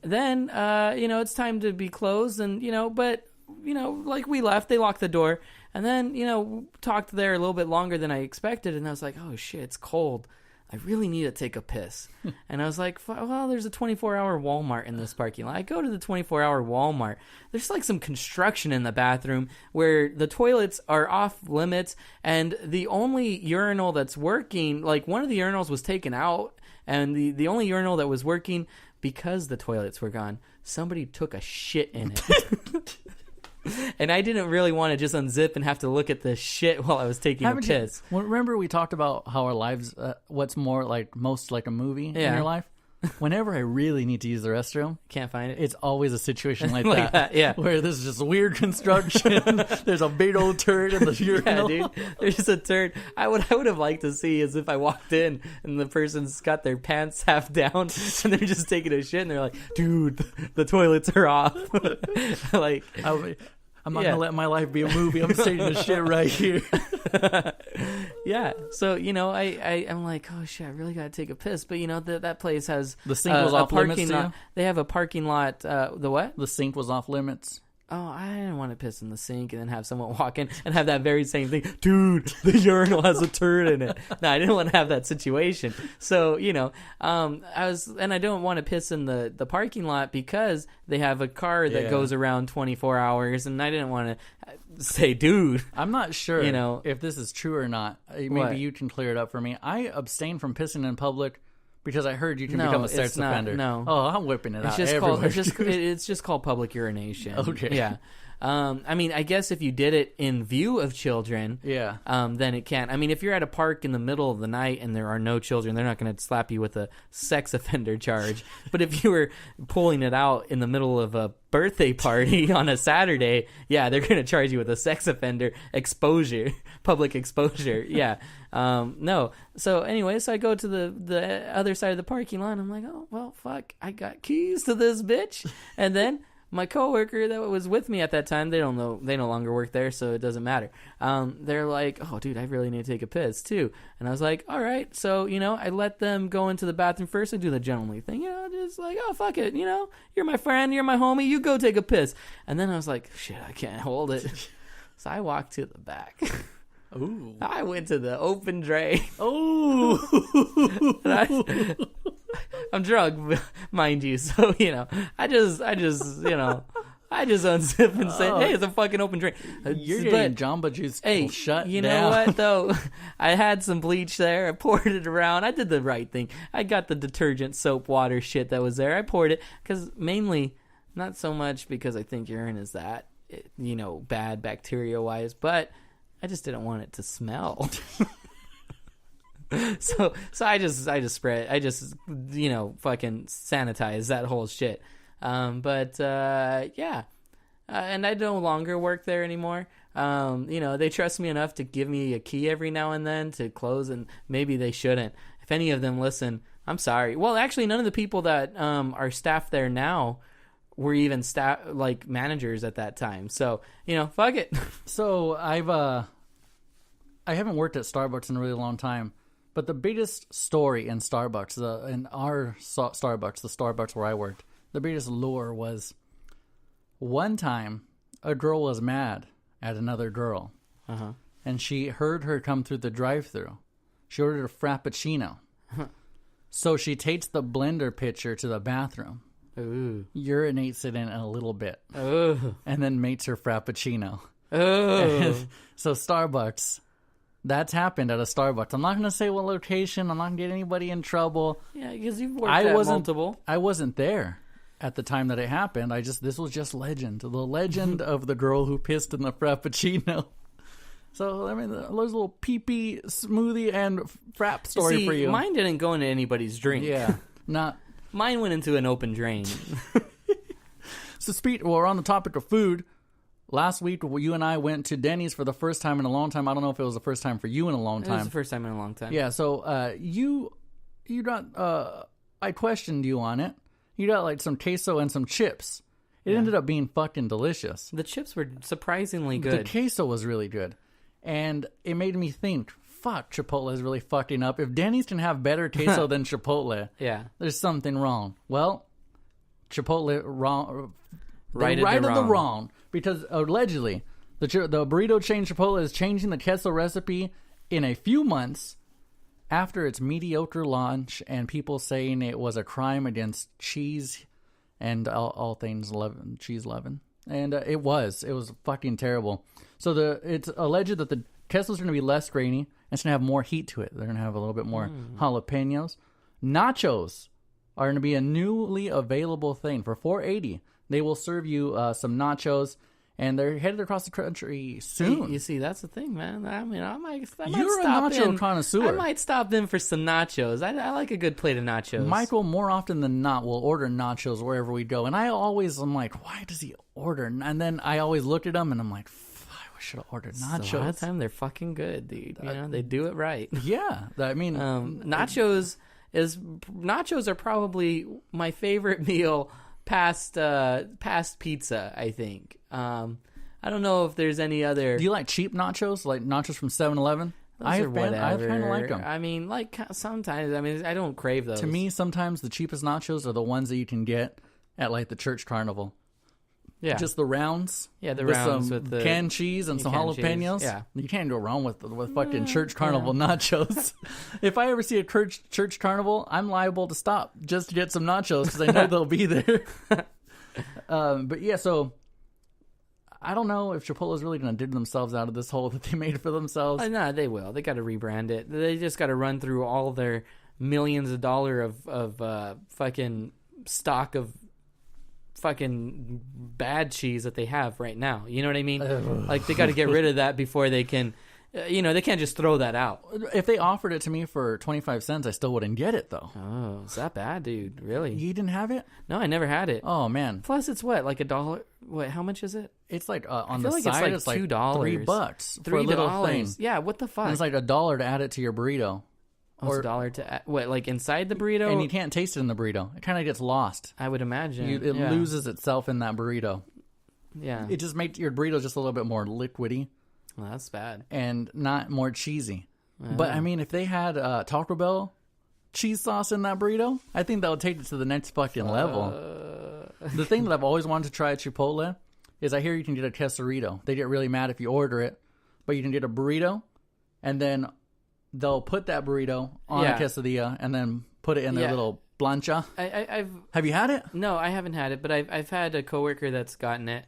then it's time to be closed, and but like we left, they locked the door. And then, talked there a little bit longer than I expected. And I was like, oh, shit, it's cold. I really need to take a piss. And I was like, well, there's a 24-hour Walmart in this parking lot. I go to the 24-hour Walmart. There's like some construction in the bathroom where the toilets are off limits. And the only urinal that's working, like one of the urinals was taken out. And the only urinal that was working, because the toilets were gone, somebody took a shit in it. And I didn't really want to just unzip and have to look at the shit while I was taking a piss. Remember we talked about how our lives, what's most like a movie in your life? Whenever I really need to use the restroom, can't find it. It's always a situation like that. Yeah. Where there's just weird construction. There's a big old turd in the urinal. Yeah, dude. There's just a turd. I would have liked to see is if I walked in and the person's got their pants half down and they're just taking a shit and they're like, dude, the toilets are off. Like, I'm not going to let my life be a movie. I'm taking this shit right here. Yeah. So, I'm like, oh, shit, I really got to take a piss. But, that place has the sink was off limits to you? They have a parking lot. The what? The sink was off limits. oh, I didn't want to piss in the sink and then have someone walk in and have that very same thing. Dude, the urinal has a turd in it. No, I didn't want to have that situation. So, I don't want to piss in the parking lot because they have a car that goes around 24 hours, and I didn't want to say, dude. I'm not sure if this is true or not. Maybe you can clear it up for me. I abstain from pissing in public because I heard you can become a sex offender. No. Oh, I'm whipping it out everywhere. It's just called public urination. Okay. Yeah. I guess if you did it in view of children, then it can. If you're at a park in the middle of the night and there are no children, they're not going to slap you with a sex offender charge. But if you were pulling it out in the middle of a birthday party on a Saturday, they're going to charge you with a sex offender exposure, public exposure. Yeah. No. So anyway, so I go to the other side of the parking lot. And I'm like, oh, well, fuck, I got keys to this bitch. And then my coworker that was with me at that time, they no longer work there, so it doesn't matter. They're like, oh, dude, I really need to take a piss, too. And I was like, all right. So, I let them go into the bathroom first and do the gentlemanly thing. Just like, oh, fuck it. You're my friend. You're my homie. You go take a piss. And then I was like, shit, I can't hold it. So I walked to the back. Ooh. I went to the open drain. Oh. I'm drunk, mind you. So, I just unzip and say, hey, it's a fucking open drain. You're getting Jamba Juice shut down. You know what, though? I had some bleach there. I poured it around. I did the right thing. I got the detergent soap water shit that was there. I poured it because mainly, not so much because I think urine is that, bad bacteria-wise, but I just didn't want it to smell. So I just spread. I just fucking sanitize that whole shit. And I no longer work there anymore. They trust me enough to give me a key every now and then to close, and maybe they shouldn't. If any of them listen, I'm sorry. Well, actually, none of the people that are staff there now were even managers at that time. So fuck it. So I haven't worked at Starbucks in a really long time. But the biggest story in Starbucks, the Starbucks where I worked, the biggest lure was one time a girl was mad at another girl. Uh-huh. And she heard her come through the drive-thru. She ordered a Frappuccino. So she takes the blender pitcher to the bathroom, urinates it in a little bit, and then makes her Frappuccino. So Starbucks... That's happened at a Starbucks. I'm not going to say what location. I'm not going to get anybody in trouble. Yeah, because you've worked at multiple. I wasn't there at the time that it happened. This was just legend. The legend of the girl who pissed in the Frappuccino. So, there's a little pee-pee smoothie and frap story for you. Mine didn't go into anybody's drink. Yeah. Mine went into an open drain. So, we're on the topic of food. Last week, you and I went to Denny's for the first time in a long time. I don't know if it was the first time for you in a long time. It was the first time in a long time. Yeah, so you got, I questioned you on it. You got some queso and some chips. It ended up being fucking delicious. The chips were surprisingly good. The queso was really good. And it made me think, fuck, Chipotle is really fucking up. If Denny's can have better queso than Chipotle, there's something wrong. Well, Chipotle wrong. Righted the wrong. Because allegedly, the burrito chain Chipotle is changing the queso recipe in a few months after its mediocre launch, and people saying it was a crime against cheese and all things cheese leaven. And it was fucking terrible. So it's alleged that the queso is going to be less grainy and it's going to have more heat to it. They're going to have a little bit more jalapenos. Nachos are going to be a newly available thing for $4.80. They will serve you some nachos, and they're headed across the country soon. Hey, you see, that's the thing, man. I might You're stop a nacho connoisseur. I might stop in for some nachos. I like a good plate of nachos. Michael, more often than not, will order nachos wherever we go. And I'm like, why does he order? And then I always look at him, and I'm like, I should have ordered nachos. So a lot of time, they're fucking good, dude. They do it right. Yeah. I mean... nachos are probably my favorite meal past pizza, I think. I don't know if there's any other... Do you like cheap nachos? Like nachos from 7-Eleven? I kind of like them. I mean, sometimes. I mean, I don't crave those. To me, sometimes the cheapest nachos are the ones that you can get at the church carnival. Yeah. Just the rounds. Yeah, the with rounds some with the canned cheese and some jalapenos. Yeah. You can't go wrong with fucking church carnival nachos. If I ever see a church carnival, I'm liable to stop just to get some nachos because I know they'll be there. But yeah, so I don't know if Chipotle's really going to dig themselves out of this hole that they made for themselves. No, they will. They got to rebrand it. They just got to run through all their millions of dollars of fucking stock of fucking bad cheese that they have right now. You know what I mean? Like, they got to get rid of that before they can, they can't just throw that out. If they offered it to me for 25 cents, I still wouldn't get it, though. Oh, is that bad, dude? Really? You didn't have it? No, I never had it. Oh, man. Plus, it's what, like $1? What, how much is it? It's like on I the feel side, it's like $2. $3 for a little thing. Yeah, what the fuck? And it's like $1 to add it to your burrito. Or it's $1 to add, what, like inside the burrito? And you can't taste it in the burrito. It kind of gets lost. I would imagine. It loses itself in that burrito. Yeah. It just makes your burrito just a little bit more liquidy. Well, that's bad. And not more cheesy. But, I mean, if they had Taco Bell cheese sauce in that burrito, I think that would take it to the next fucking level. The thing that I've always wanted to try at Chipotle is I hear you can get a quesarito. They get really mad if you order it. But you can get a burrito, and then they'll put that burrito on a quesadilla and then put it in their little plancha. Have you had it? No, I haven't had it, but I've had a coworker that's gotten it.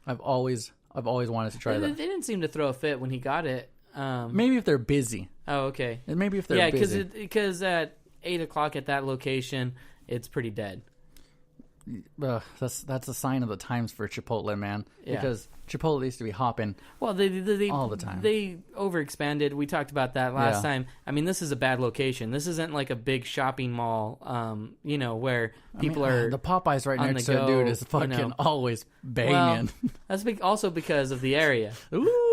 I've always wanted to try that. They didn't seem to throw a fit when he got it. Maybe if they're busy. Oh, okay. And maybe if they're busy. Yeah, because at 8 o'clock at that location, it's pretty dead. That's a sign of the times for Chipotle, man. Yeah. Because Chipotle used to be hopping all the time. They overexpanded. We talked about that last time. I mean, this is a bad location. This isn't like a big shopping mall, where people are the Popeyes right next to it, dude, is fucking always banging. Well, that's also because of the area. Ooh.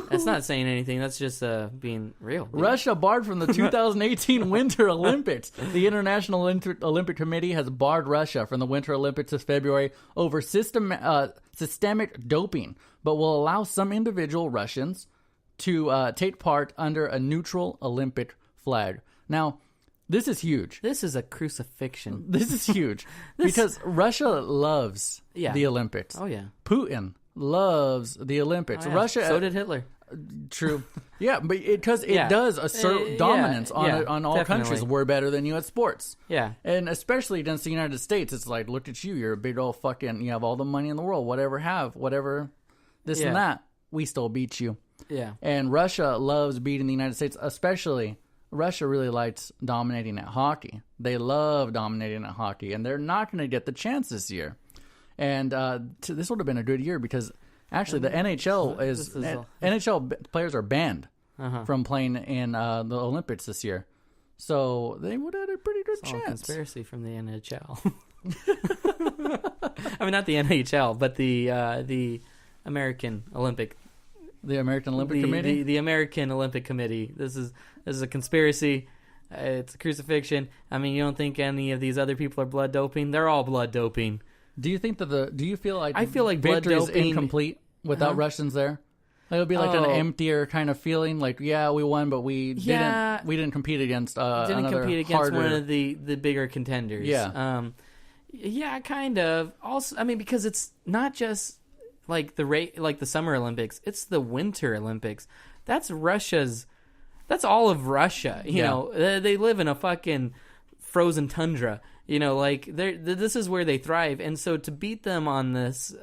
That's not saying anything. That's just being real. Dude. Russia barred from the 2018 Winter Olympics. The International Olympic Committee has barred Russia from the Winter Olympics this February over systemic doping, but will allow some individual Russians to take part under a neutral Olympic flag. Now, this is huge. This is a crucifixion. This is huge because Russia loves the Olympics. Oh, yeah. Putin loves the Olympics. Oh, yeah. Russia. So did Hitler. True. Yeah, but because it does assert dominance on all countries. We're better than you at sports. Yeah. And especially against the United States, it's like, look at you. You're a big old fucking, you have all the money in the world, whatever this and that. We still beat you. Yeah. And Russia loves beating the United States, especially Russia really likes dominating at hockey. They love dominating at hockey, and they're not going to get the chance this year. And this would have been a good year because actually the NHL NHL players are banned from playing in the Olympics this year. So they would have had a pretty good chance. Conspiracy from the NHL. I mean, not the NHL, but the American Olympic. The American Olympic Committee? The American Olympic Committee. This is a conspiracy. It's a crucifixion. I mean, you don't think any of these other people are blood doping? They're all blood doping. Do you think that do you feel like I feel like blood victory is doping incomplete without Russians there? It would be like an emptier kind of feeling. Like, yeah, we won, but we didn't compete against one of the bigger contenders. Yeah, yeah, kind of. Also, I mean, because it's not just like the Summer Olympics; it's the Winter Olympics. That's Russia's. That's all of Russia. You know, they live in a fucking frozen tundra. You know, like this is where they thrive, and so to beat them on this,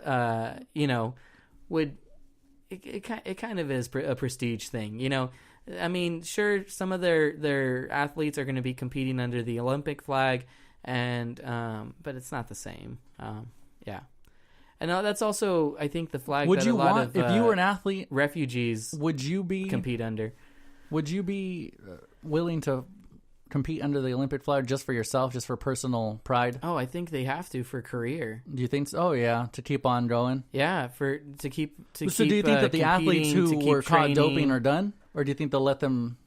would it kind of is a prestige thing. You know, I mean, sure, some of their athletes are going to be competing under the Olympic flag, and but it's not the same. Yeah, and that's also I think the flag. Would that you a lot want of, if you were an athlete, refugees? Would you compete under? Would you be willing to compete under the Olympic flag just for yourself, just for personal pride? Oh, I think they have to for career. Do you think so? Oh, yeah, to keep on going? Yeah, to keep. So do you think that the athletes who were caught doping are done? Or do you think they'll let them...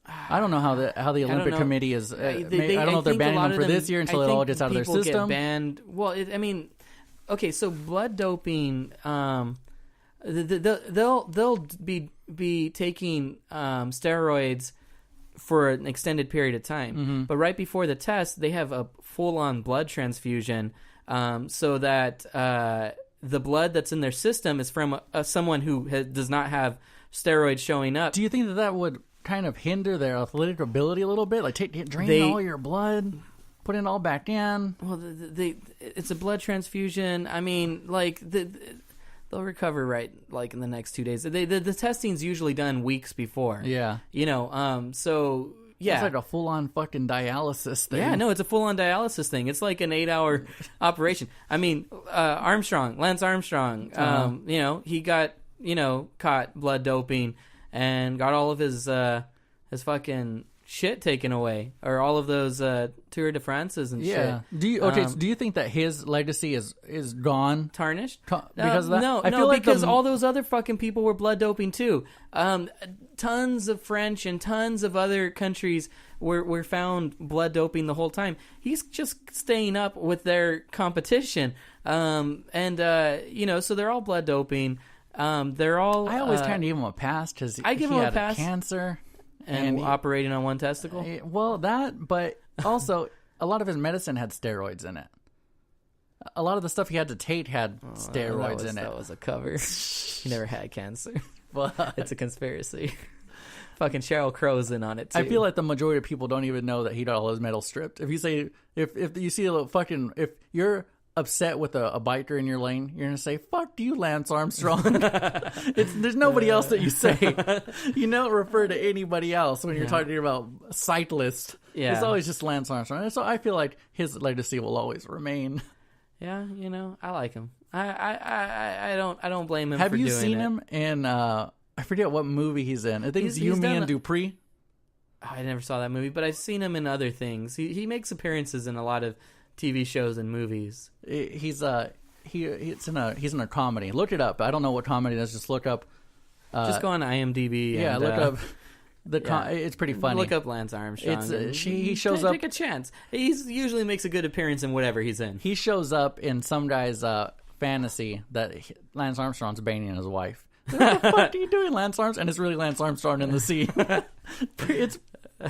I don't know how the Olympic Committee is... I don't know if they're banning them for this year until it all gets out of their system. Get banned. Well, I mean... Okay, so blood doping... they'll be taking steroids for an extended period of time. Mm-hmm. But right before the test, they have a full-on blood transfusion so that the blood that's in their system is from someone who does not have steroids showing up. Do you think that would kind of hinder their athletic ability a little bit? Like drain all your blood, put it all back in? Well, it's a blood transfusion. I mean, like they'll recover right like in the next 2 days. The testing's usually done weeks before. Yeah. So yeah. It's like a full-on fucking dialysis thing. Yeah, no, it's a full-on dialysis thing. It's like an 8-hour operation. I mean, Lance Armstrong, he got, caught blood doping and got all of his fucking shit taken away, or all of those Tour de France's and shit. Do you think that his legacy is gone, tarnished because of that? No, I feel like because all those other fucking people were blood doping too. Tons of French and tons of other countries were found blood doping the whole time. He's just staying up with their competition, so they're all blood doping. They're all. I always kind of give him a pass because I give him a pass. Cancer. And operating on one testicle? Well, but also a lot of his medicine had steroids in it. A lot of the stuff he had to take had steroids in it. That was a cover. He never had cancer. Well, it's a conspiracy. Fucking Sheryl Crow's in on it too. I feel like the majority of people don't even know that he got all his medals stripped. If you see a little if you're upset with a biker in your lane, you're gonna say "fuck you, Lance Armstrong." There's nobody else that you say. You don't refer to anybody else when you're talking about cyclists. Yeah. It's always just Lance Armstrong. So I feel like his legacy will always remain. Yeah, I like him. I don't blame him. Have for you doing seen it. him in? I forget what movie he's in. I think it's You, Me, and Dupree. I never saw that movie, but I've seen him in other things. He makes appearances in a lot of TV shows and movies. He's in a comedy. Look it up. I don't know what comedy it is. Just look up. Just go on IMDb. Yeah, and, look up. It's pretty funny. Look up Lance Armstrong. He shows up. Take a chance. He usually makes a good appearance in whatever he's in. He shows up in some guy's fantasy that Lance Armstrong's banging his wife. What the fuck are you doing, Lance Armstrong? And it's really Lance Armstrong in the sea. It's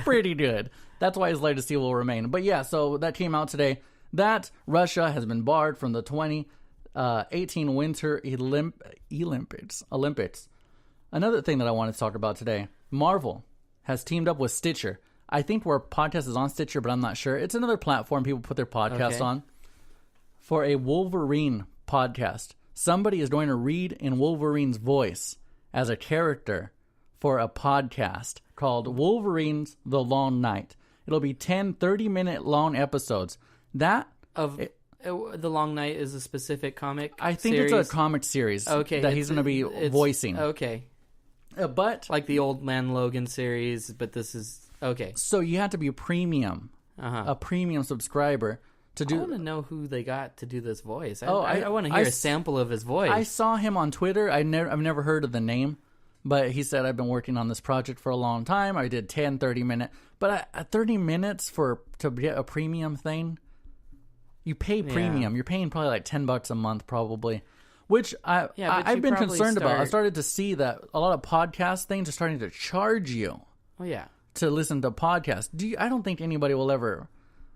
pretty good. That's why his legacy will remain. But yeah, so that came out today. That Russia has been barred from the 2018 Winter Olympics. Another thing that I want to talk about today, Marvel has teamed up with Stitcher. I think our podcast is on Stitcher, but I'm not sure. It's another platform people put their podcasts on. For a Wolverine podcast. Somebody is going to read in Wolverine's voice as a character for a podcast called Wolverine's The Long Night. It'll be 10 30-minute long episodes. The Long Night is a specific comic I think series? It's a comic series that he's going to be voicing. Okay. But like the Old Man Logan series, but this is... Okay. So you have to be a premium subscriber to do... I want to know who they got to do this voice. I want to hear a sample of his voice. I saw him on Twitter. I've never heard of the name, but he said, I've been working on this project for a long time. I did 10, 30-minute... But 30 minutes to get a premium thing... You pay premium. Yeah. You're paying probably like $10 a month, probably, which I've been concerned about. I started to see that a lot of podcast things are starting to charge you. Oh yeah, to listen to podcasts. I don't think anybody will ever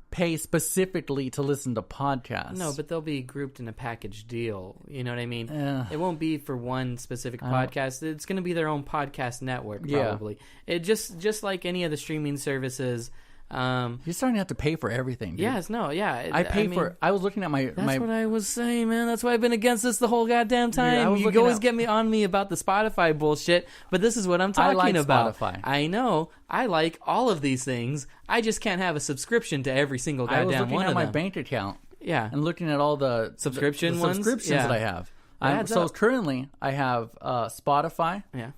pay specifically to listen to podcasts. No, but they'll be grouped in a package deal. You know what I mean? It won't be for one specific podcast. It's going to be their own podcast network, probably. Yeah. It just like any of the streaming services. You're starting to have to pay for everything, dude. Yes, no, yeah. I was looking at my... That's what I was saying, man. That's why I've been against this the whole goddamn time. Dude, you always get me on me about the Spotify bullshit, but this is what I'm talking about. Spotify. I know. I like all of these things. I just can't have a subscription to every single goddamn one of them. I was looking at my bank account. Yeah. And looking at all the... subscriptions that I have. So currently, I have Spotify. Yeah.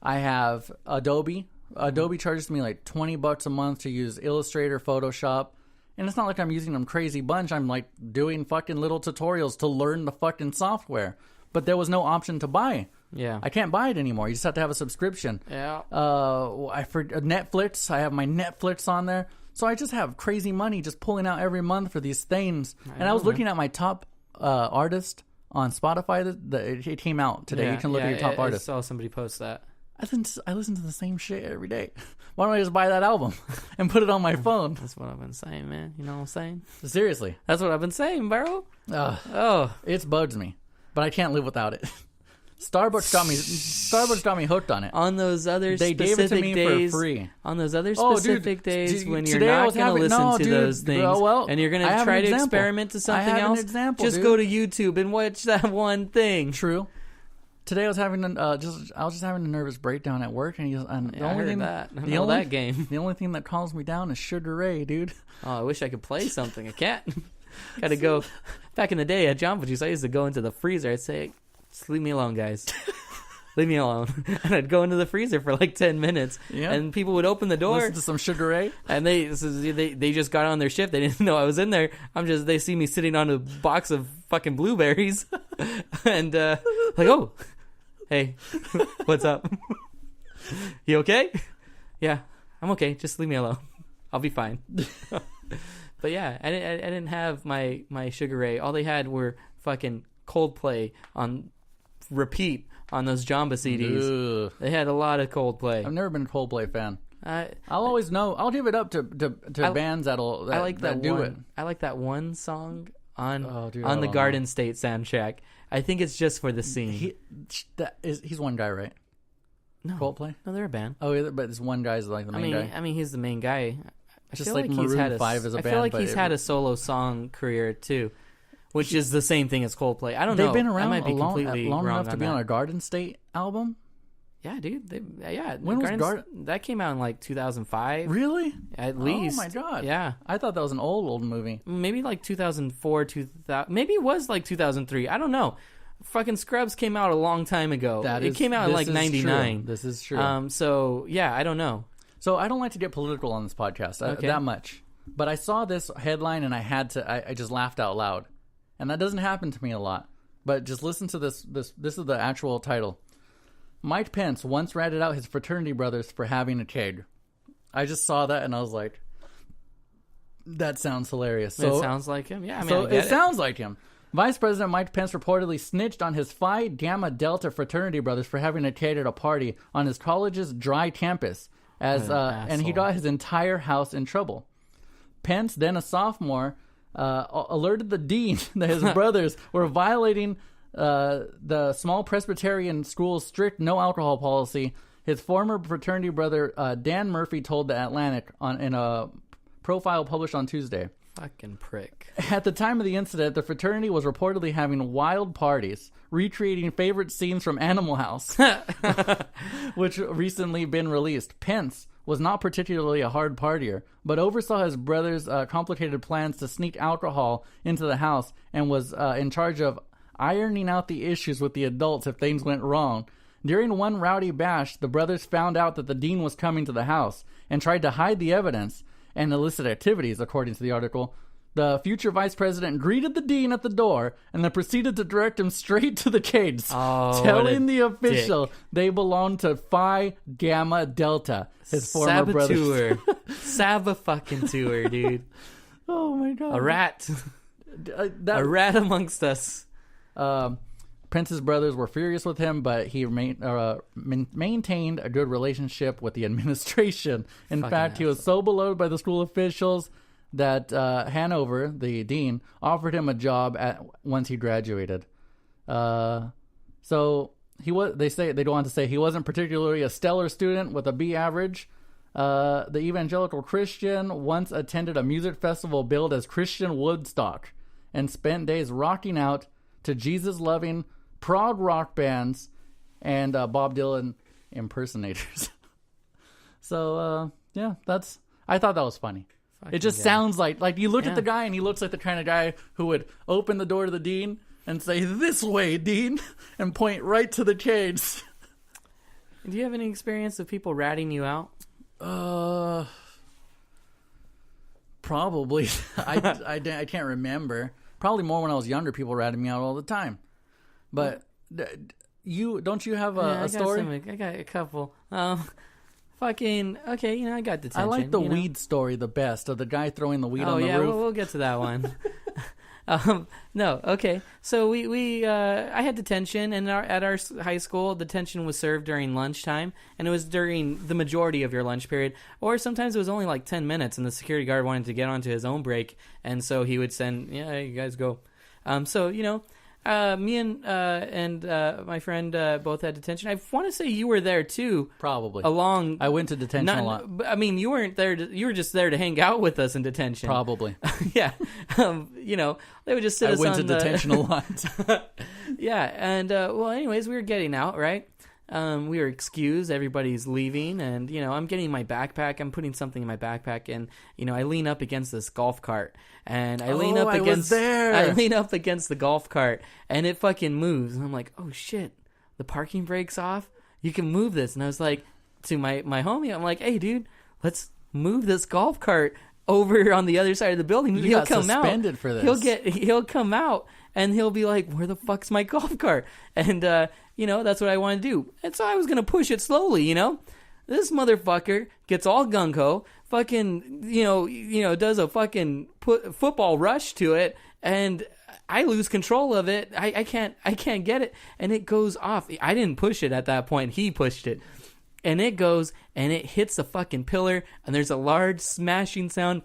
I have Adobe. Adobe charges me like $20 a month to use Illustrator, Photoshop, and it's not like I'm using them crazy bunch. I'm like doing fucking little tutorials to learn the fucking software, but there was no option to buy. Yeah, I can't buy it anymore. You just have to have a subscription. Yeah. For Netflix, I have my Netflix on there, so I just have crazy money just pulling out every month for these things. I was looking at my top artist on Spotify. It came out today. Yeah, you can look at your top artist. I saw somebody post that. I listen to the same shit every day. Why don't I just buy that album? and put it on my phone. That's what I've been saying, man. You know what I'm saying? Seriously. That's what I've been saying, bro. Oh. It bugs me. But I can't live without it. Starbucks got me hooked on it. On those other they specific gave it to me days, for free. On those other specific days when you're today not going to listen to those things and you're going to try to experiment to something else, just go to YouTube and watch that one thing. True. Today I was having just having a nervous breakdown at work, and I heard that. I know that game. The only thing that calms me down is Sugar Ray, dude. Oh, I wish I could play something. I can't. Got to go. Back in the day at Jamba Juice, I used to go into the freezer. I'd say, "Just leave me alone, guys. Leave me alone." And I'd go into the freezer for like 10 minutes, and people would open the door, listen to some Sugar Ray, and they just got on their shift. They didn't know I was in there. They see me sitting on a box of fucking blueberries, and like, oh, hey, what's up? You okay? Yeah, I'm okay. Just leave me alone. I'll be fine. But yeah, I didn't have my Sugar Ray. All they had were fucking Coldplay on repeat on those Jamba CDs. Ugh. They had a lot of Coldplay. I've never been a Coldplay fan. I'll give it up to bands that do it. I like that one song on the Garden State soundtrack. I think it's just for the scene. He's one guy, right? No, Coldplay. No, they're a band. Oh, but this one guy's like the main guy. I mean, he's the main guy. Just like Maroon 5 as a band. I feel like he's had a solo song career too, which is the same thing as Coldplay. I don't know. They've been around long enough to be on a Garden State album. Yeah, dude. When was Garden? That came out in like 2005. Really? At least. Oh my god. Yeah. I thought that was an old movie. Maybe like 2004, 2000. Maybe it was like 2003. I don't know. Fucking Scrubs came out a long time ago. It came out in like 99. This is true. So yeah, I don't know. So I don't like to get political on this podcast that much. But I saw this headline and I just laughed out loud. And that doesn't happen to me a lot. But just listen to this. This is the actual title. Mike Pence once ratted out his fraternity brothers for having a kid. I just saw that and I was like, that sounds hilarious. So, it sounds like him? Yeah, I mean, so it sounds like him. Vice President Mike Pence reportedly snitched on his Phi Gamma Delta fraternity brothers for having a kid at a party on his college's dry campus. And he got his entire house in trouble. Pence, then a sophomore, alerted the dean that his brothers were violating the small Presbyterian school's strict no alcohol policy. His former fraternity brother Dan Murphy told The Atlantic in a profile published on Tuesday. Fucking prick. At the time of the incident, the fraternity was reportedly having wild parties, recreating favorite scenes from Animal House, which recently been released. Pence was not particularly a hard partier, but oversaw his brother's complicated plans to sneak alcohol into the house and was in charge of ironing out the issues with the adults if things went wrong. During one rowdy bash, the brothers found out that the dean was coming to the house and tried to hide the evidence and illicit activities, according to the article. The future vice president greeted the dean at the door and then proceeded to direct him straight to the cage, telling the official they belonged to Phi Gamma Delta, his former brothers. Saba-fucking-tour, dude. Oh my god. A rat. A rat amongst us. Pence's brothers were furious with him, but he maintained a good relationship with the administration. In fact, he was so beloved by the school officials that Hanover, the dean, offered him a job once he graduated. So he was. They go on to say he wasn't particularly a stellar student with a B average. The evangelical Christian once attended a music festival billed as Christian Woodstock and spent days rocking out to Jesus-loving prog rock bands and Bob Dylan impersonators. So yeah, I thought that was funny. It just sounds like you look at the guy and he looks like the kind of guy who would open the door to the dean and say, "This way, dean," and point right to the cage. Do you have any experience of people ratting you out? Probably. I can't remember. Probably more when I was younger. People ratted me out all the time. But don't you have a story? I got a couple. Fucking okay. I got detention. I like the weed story the best, of the guy throwing the weed on the roof. We'll get to that one. No, okay. So I had detention, and at our high school, detention was served during lunchtime, and it was during the majority of your lunch period, or sometimes it was only like 10 minutes, and the security guard wanted to get onto his own break, and so he would send, you guys go. So, me and my friend both had detention. I want to say you were there too. Probably. I went to detention a lot. But, I mean, you weren't there. You were just there to hang out with us in detention. Probably. Yeah. They would just sit us on I went to detention a lot. Yeah. And, anyways, we were getting out, right? We were excused. Everybody's leaving. And, I'm getting my backpack. I'm putting something in my backpack. And, I lean up against this golf cart. And I lean up against the golf cart. And it fucking moves. And I'm like, oh, shit. The parking brake's off. You can move this. And I was like, to my homie, I'm like, hey, dude, let's move this golf cart over on the other side of the building. He'll come suspended out. For this. He'll come out. And he'll be like, where the fuck's my golf cart? And, that's what I want to do. And so I was going to push it slowly, This motherfucker gets all gung-ho, fucking, does a fucking football rush to it, and I lose control of it. I can't get it, and it goes off. I didn't push it at that point. He pushed it. And it goes, and it hits the fucking pillar, and there's a large smashing sound.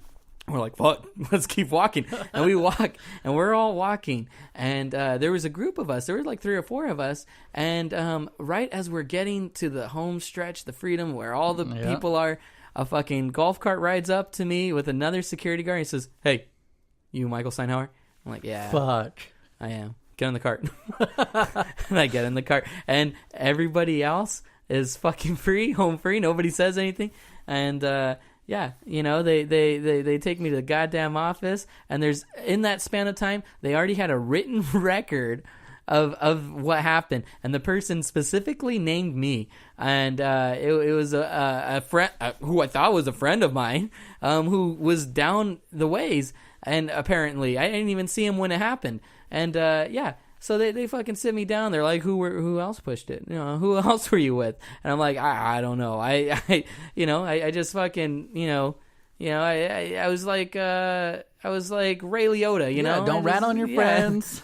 We're like, fuck, let's keep walking. And we walk, and we're all walking. And there was a group of us. There were like 3 or 4 of us. And right as we're getting to the home stretch, the freedom, where all the people are, a fucking golf cart rides up to me with another security guard. And he says, hey, you Michael Steinhauer? I'm like, yeah. Fuck. I am. Get in the cart. And I get in the cart. And everybody else is fucking free, home free. Nobody says anything. And... yeah, they take me to the goddamn office, and there's, in that span of time, they already had a written record of what happened, and the person specifically named me, and it was a friend who I thought was a friend of mine, who was down the ways, and apparently I didn't even see him when it happened, and so they fucking sit me down. They're like, who else pushed it? Who else were you with? And I'm like, I don't know. I just fucking, I was like Ray Liotta, Don't rat on your friends.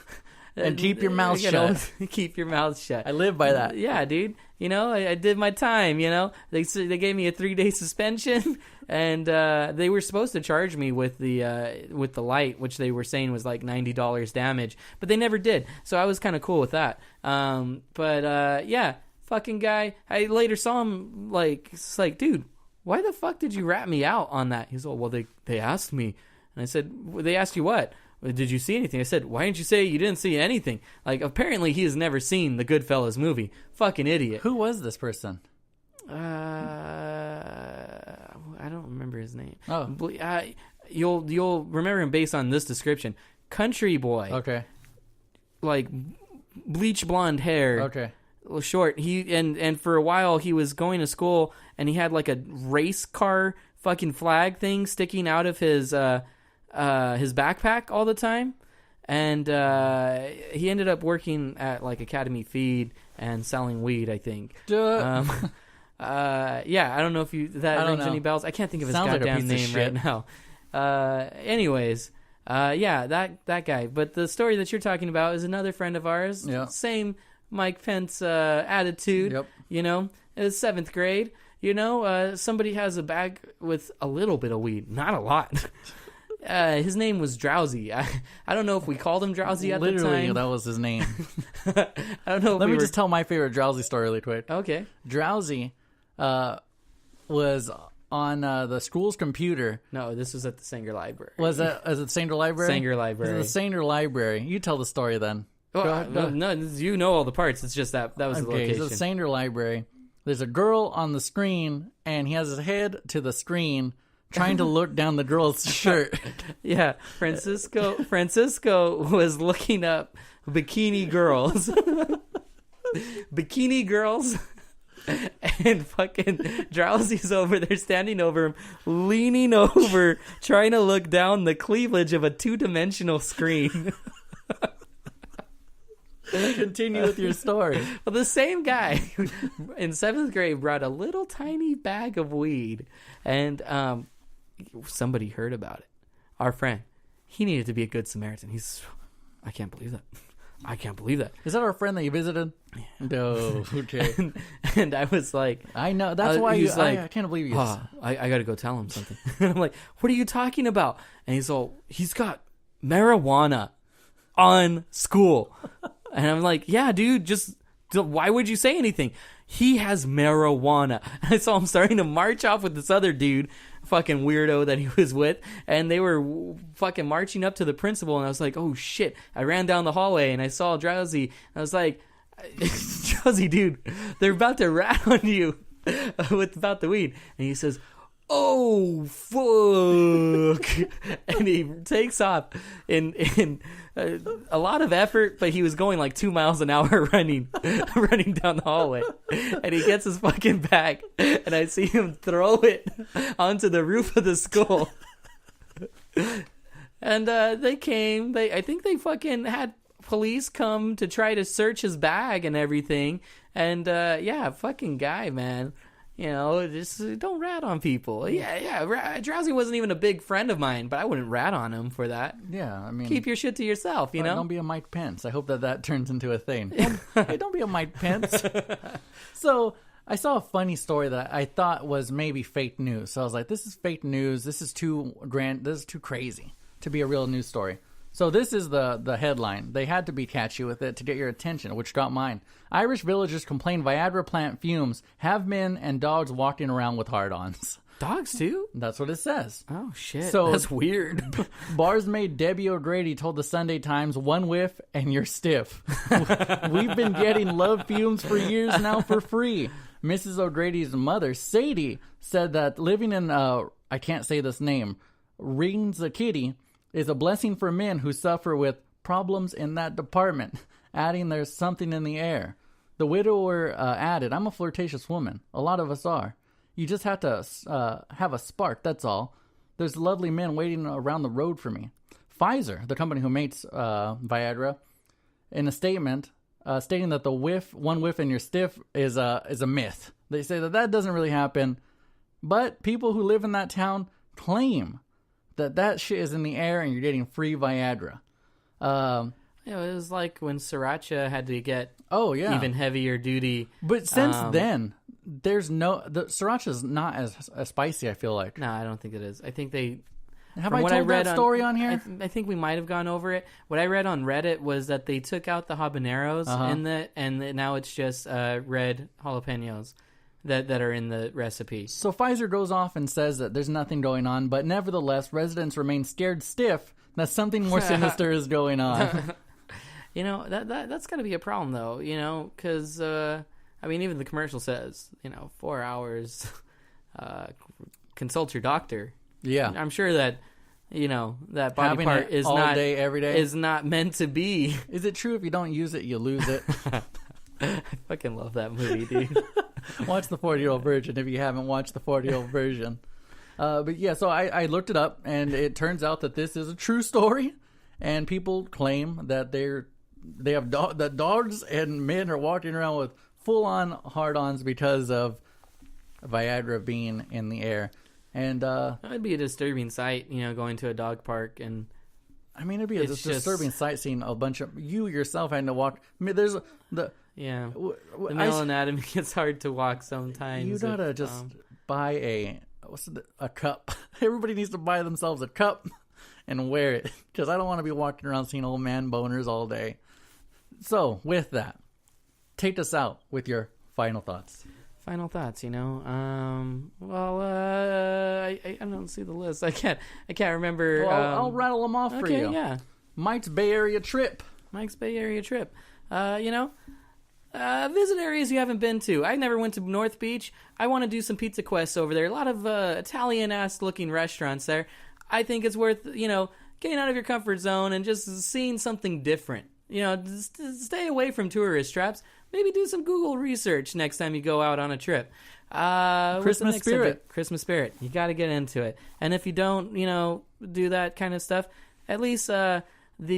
And keep your mouth shut. Keep your mouth shut. I live by that. Yeah, dude. I did my time, They gave me a 3-day suspension, and they were supposed to charge me with the light, which they were saying was like $90 damage, but they never did. So I was kind of cool with that. Fucking guy. I later saw him it's like, dude, why the fuck did you rat me out on that? He's like, well, they asked me. And I said, well, they asked you what? Did you see anything? I said, why didn't you say you didn't see anything? Like, apparently he has never seen the Goodfellas movie. Fucking idiot. Who was this person? I don't remember his name. Oh. You'll remember him based on this description. Country boy. Okay. Like, bleach blonde hair. Okay. Short. He and for a while he was going to school, and he had like a race car fucking flag thing sticking out of his backpack all the time, and he ended up working at like Academy Feed and selling weed, I think. I don't know if that rings any bells. I can't think of his goddamn name right now. Anyways, that guy. But the story that you're talking about is another friend of ours. Yeah. Same Mike Pence attitude. Yep. It was 7th grade. Somebody has a bag with a little bit of weed, not a lot. His name was Drowsy. I don't know if we called him Drowsy at the time. Literally, that was his name. I don't know. Let me just tell my favorite Drowsy story really quick. Okay. Drowsy was on the school's computer. No, this was at the Sanger Library. Was it the Sanger Library? Sanger Library. It was the Sanger Library. You tell the story then. Oh, no, you know all the parts. It's just that was the location. It's the Sanger Library. There's a girl on the screen, and he has his head to the screen, trying to look down the girl's shirt. Yeah, Francisco was looking up bikini girls. Bikini girls. And fucking Drowsy's over there standing over him, leaning over, trying to look down the cleavage of a 2-dimensional screen. Continue with your story. Well, the same guy in 7th grade brought a little tiny bag of weed, and somebody heard about it. Our friend, he needed to be a good Samaritan. I can't believe that. I can't believe that. Is that our friend that you visited? Yeah. No, okay. And I was like, I know. That's why he's like, I can't believe you. I got to go tell him something. And I'm like, what are you talking about? And he's got marijuana on school. And I'm like, yeah, dude, why would you say anything? He has marijuana. And I saw him starting to march off with this other dude, fucking weirdo that he was with, and they were fucking marching up to the principal, and I was like, oh shit. I ran down the hallway and I saw Drowsy. I was like, Drowsy, dude, they're about to rat on you about the weed. And he says, oh fuck. And he takes off in a lot of effort, but he was going like 2 miles an hour running down the hallway. And he gets his fucking bag, and I see him throw it onto the roof of the school. And they came. I think they fucking had police come to try to search his bag and everything. And yeah, fucking guy, man. You know, just don't rat on people. Yeah. Drowsy wasn't even a big friend of mine, but I wouldn't rat on him for that. Yeah, I mean, keep your shit to yourself, you know? Don't be a Mike Pence. I hope that turns into a thing. Hey, don't be a Mike Pence. So I saw a funny story that I thought was maybe fake news. So I was like, this is fake news. This is too crazy to be a real news story. So this is the headline. They had to be catchy with it to get your attention, which got mine. Irish villagers complain Viagra plant fumes have men and dogs walking around with hard-ons. Dogs too? That's what it says. Oh shit, so, that's weird. Bars maid Debbie O'Grady told the Sunday Times, "One whiff and you're stiff. We've been getting love fumes for years now for free." Mrs. O'Grady's mother, Sadie, said that living in, I can't say this name, Rings a Kitty, is a blessing for men who suffer with problems in that department, adding there's something in the air. The widower added, "I'm a flirtatious woman. A lot of us are. You just have to have a spark, that's all. There's lovely men waiting around the road for me." Pfizer, the company who makes Viagra, in a statement stating that the one whiff and you're stiff is a myth. They say that doesn't really happen, but people who live in that town claim that shit is in the air and you're getting free Viagra. It was like when Sriracha had to get even heavier duty. But since then, the Sriracha is not as spicy, I feel like. No, I don't think it is. I think they... Have I told that story on here? I think we might have gone over it. What I read on Reddit was that they took out the habaneros and now it's just red jalapenos that are in the recipe. So Pfizer goes off and says that there's nothing going on, but nevertheless, residents remain scared stiff that something more sinister is going on. You know, that's got to be a problem, though, you know, because, I mean, even the commercial says, 4 hours, consult your doctor. Yeah. I'm sure that, that body Having part is all not... day, every day? Is not meant to be. Is it true if you don't use it, you lose it? I fucking love that movie, dude. Watch the 40-year-old virgin if you haven't watched the 40-year-old version. But yeah, so I looked it up, and it turns out that this is a true story, and people claim that that dogs and men are walking around with full-on hard-ons because of Viagra being in the air. And that would be a disturbing sight, going to a dog park and... I mean, it'd be a disturbing sight seeing a bunch of... You yourself having to walk... I mean, there's... the male anatomy gets hard to walk sometimes. You gotta just buy a cup. Everybody needs to buy themselves a cup and wear it, because I don't want to be walking around seeing old man boners all day. So, with that, take us out with your final thoughts. Final thoughts, I don't see the list. I can't remember. Well, I'll rattle them off for you. Okay, yeah. Mike's Bay Area trip. Visit areas you haven't been to. I never went to North Beach. I want to do some pizza quests over there. A lot of Italian-ass looking restaurants there. I think it's worth, getting out of your comfort zone and just seeing something different. Stay away from tourist traps. Maybe do some Google research next time you go out on a trip. Christmas spirit. Christmas spirit. You got to get into it. And if you don't, do that kind of stuff, at least the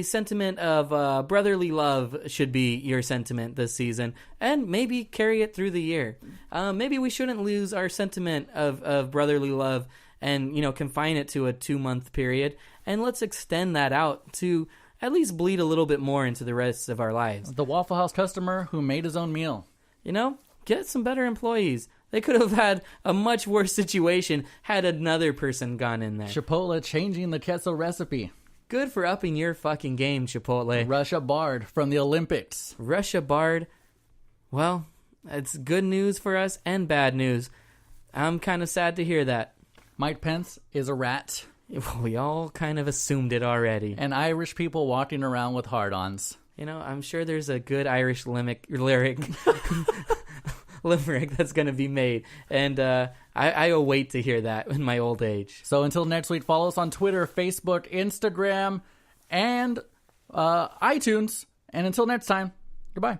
sentiment of brotherly love should be your sentiment this season. And maybe carry it through the year. Maybe we shouldn't lose our sentiment of brotherly love and, confine it to a 2-month period. And let's extend that out to at least bleed a little bit more into the rest of our lives. The Waffle House customer who made his own meal. Get some better employees. They could have had a much worse situation had another person gone in there. Chipotle changing the queso recipe. Good for upping your fucking game, Chipotle. Russia barred from the Olympics. Russia barred. Well, it's good news for us and bad news. I'm kind of sad to hear that. Mike Pence is a rat. We all kind of assumed it already. And Irish people walking around with hard-ons. I'm sure there's a good Irish lyric that's going to be made. And I await to hear that in my old age. So until next week, follow us on Twitter, Facebook, Instagram, and iTunes. And until next time, goodbye.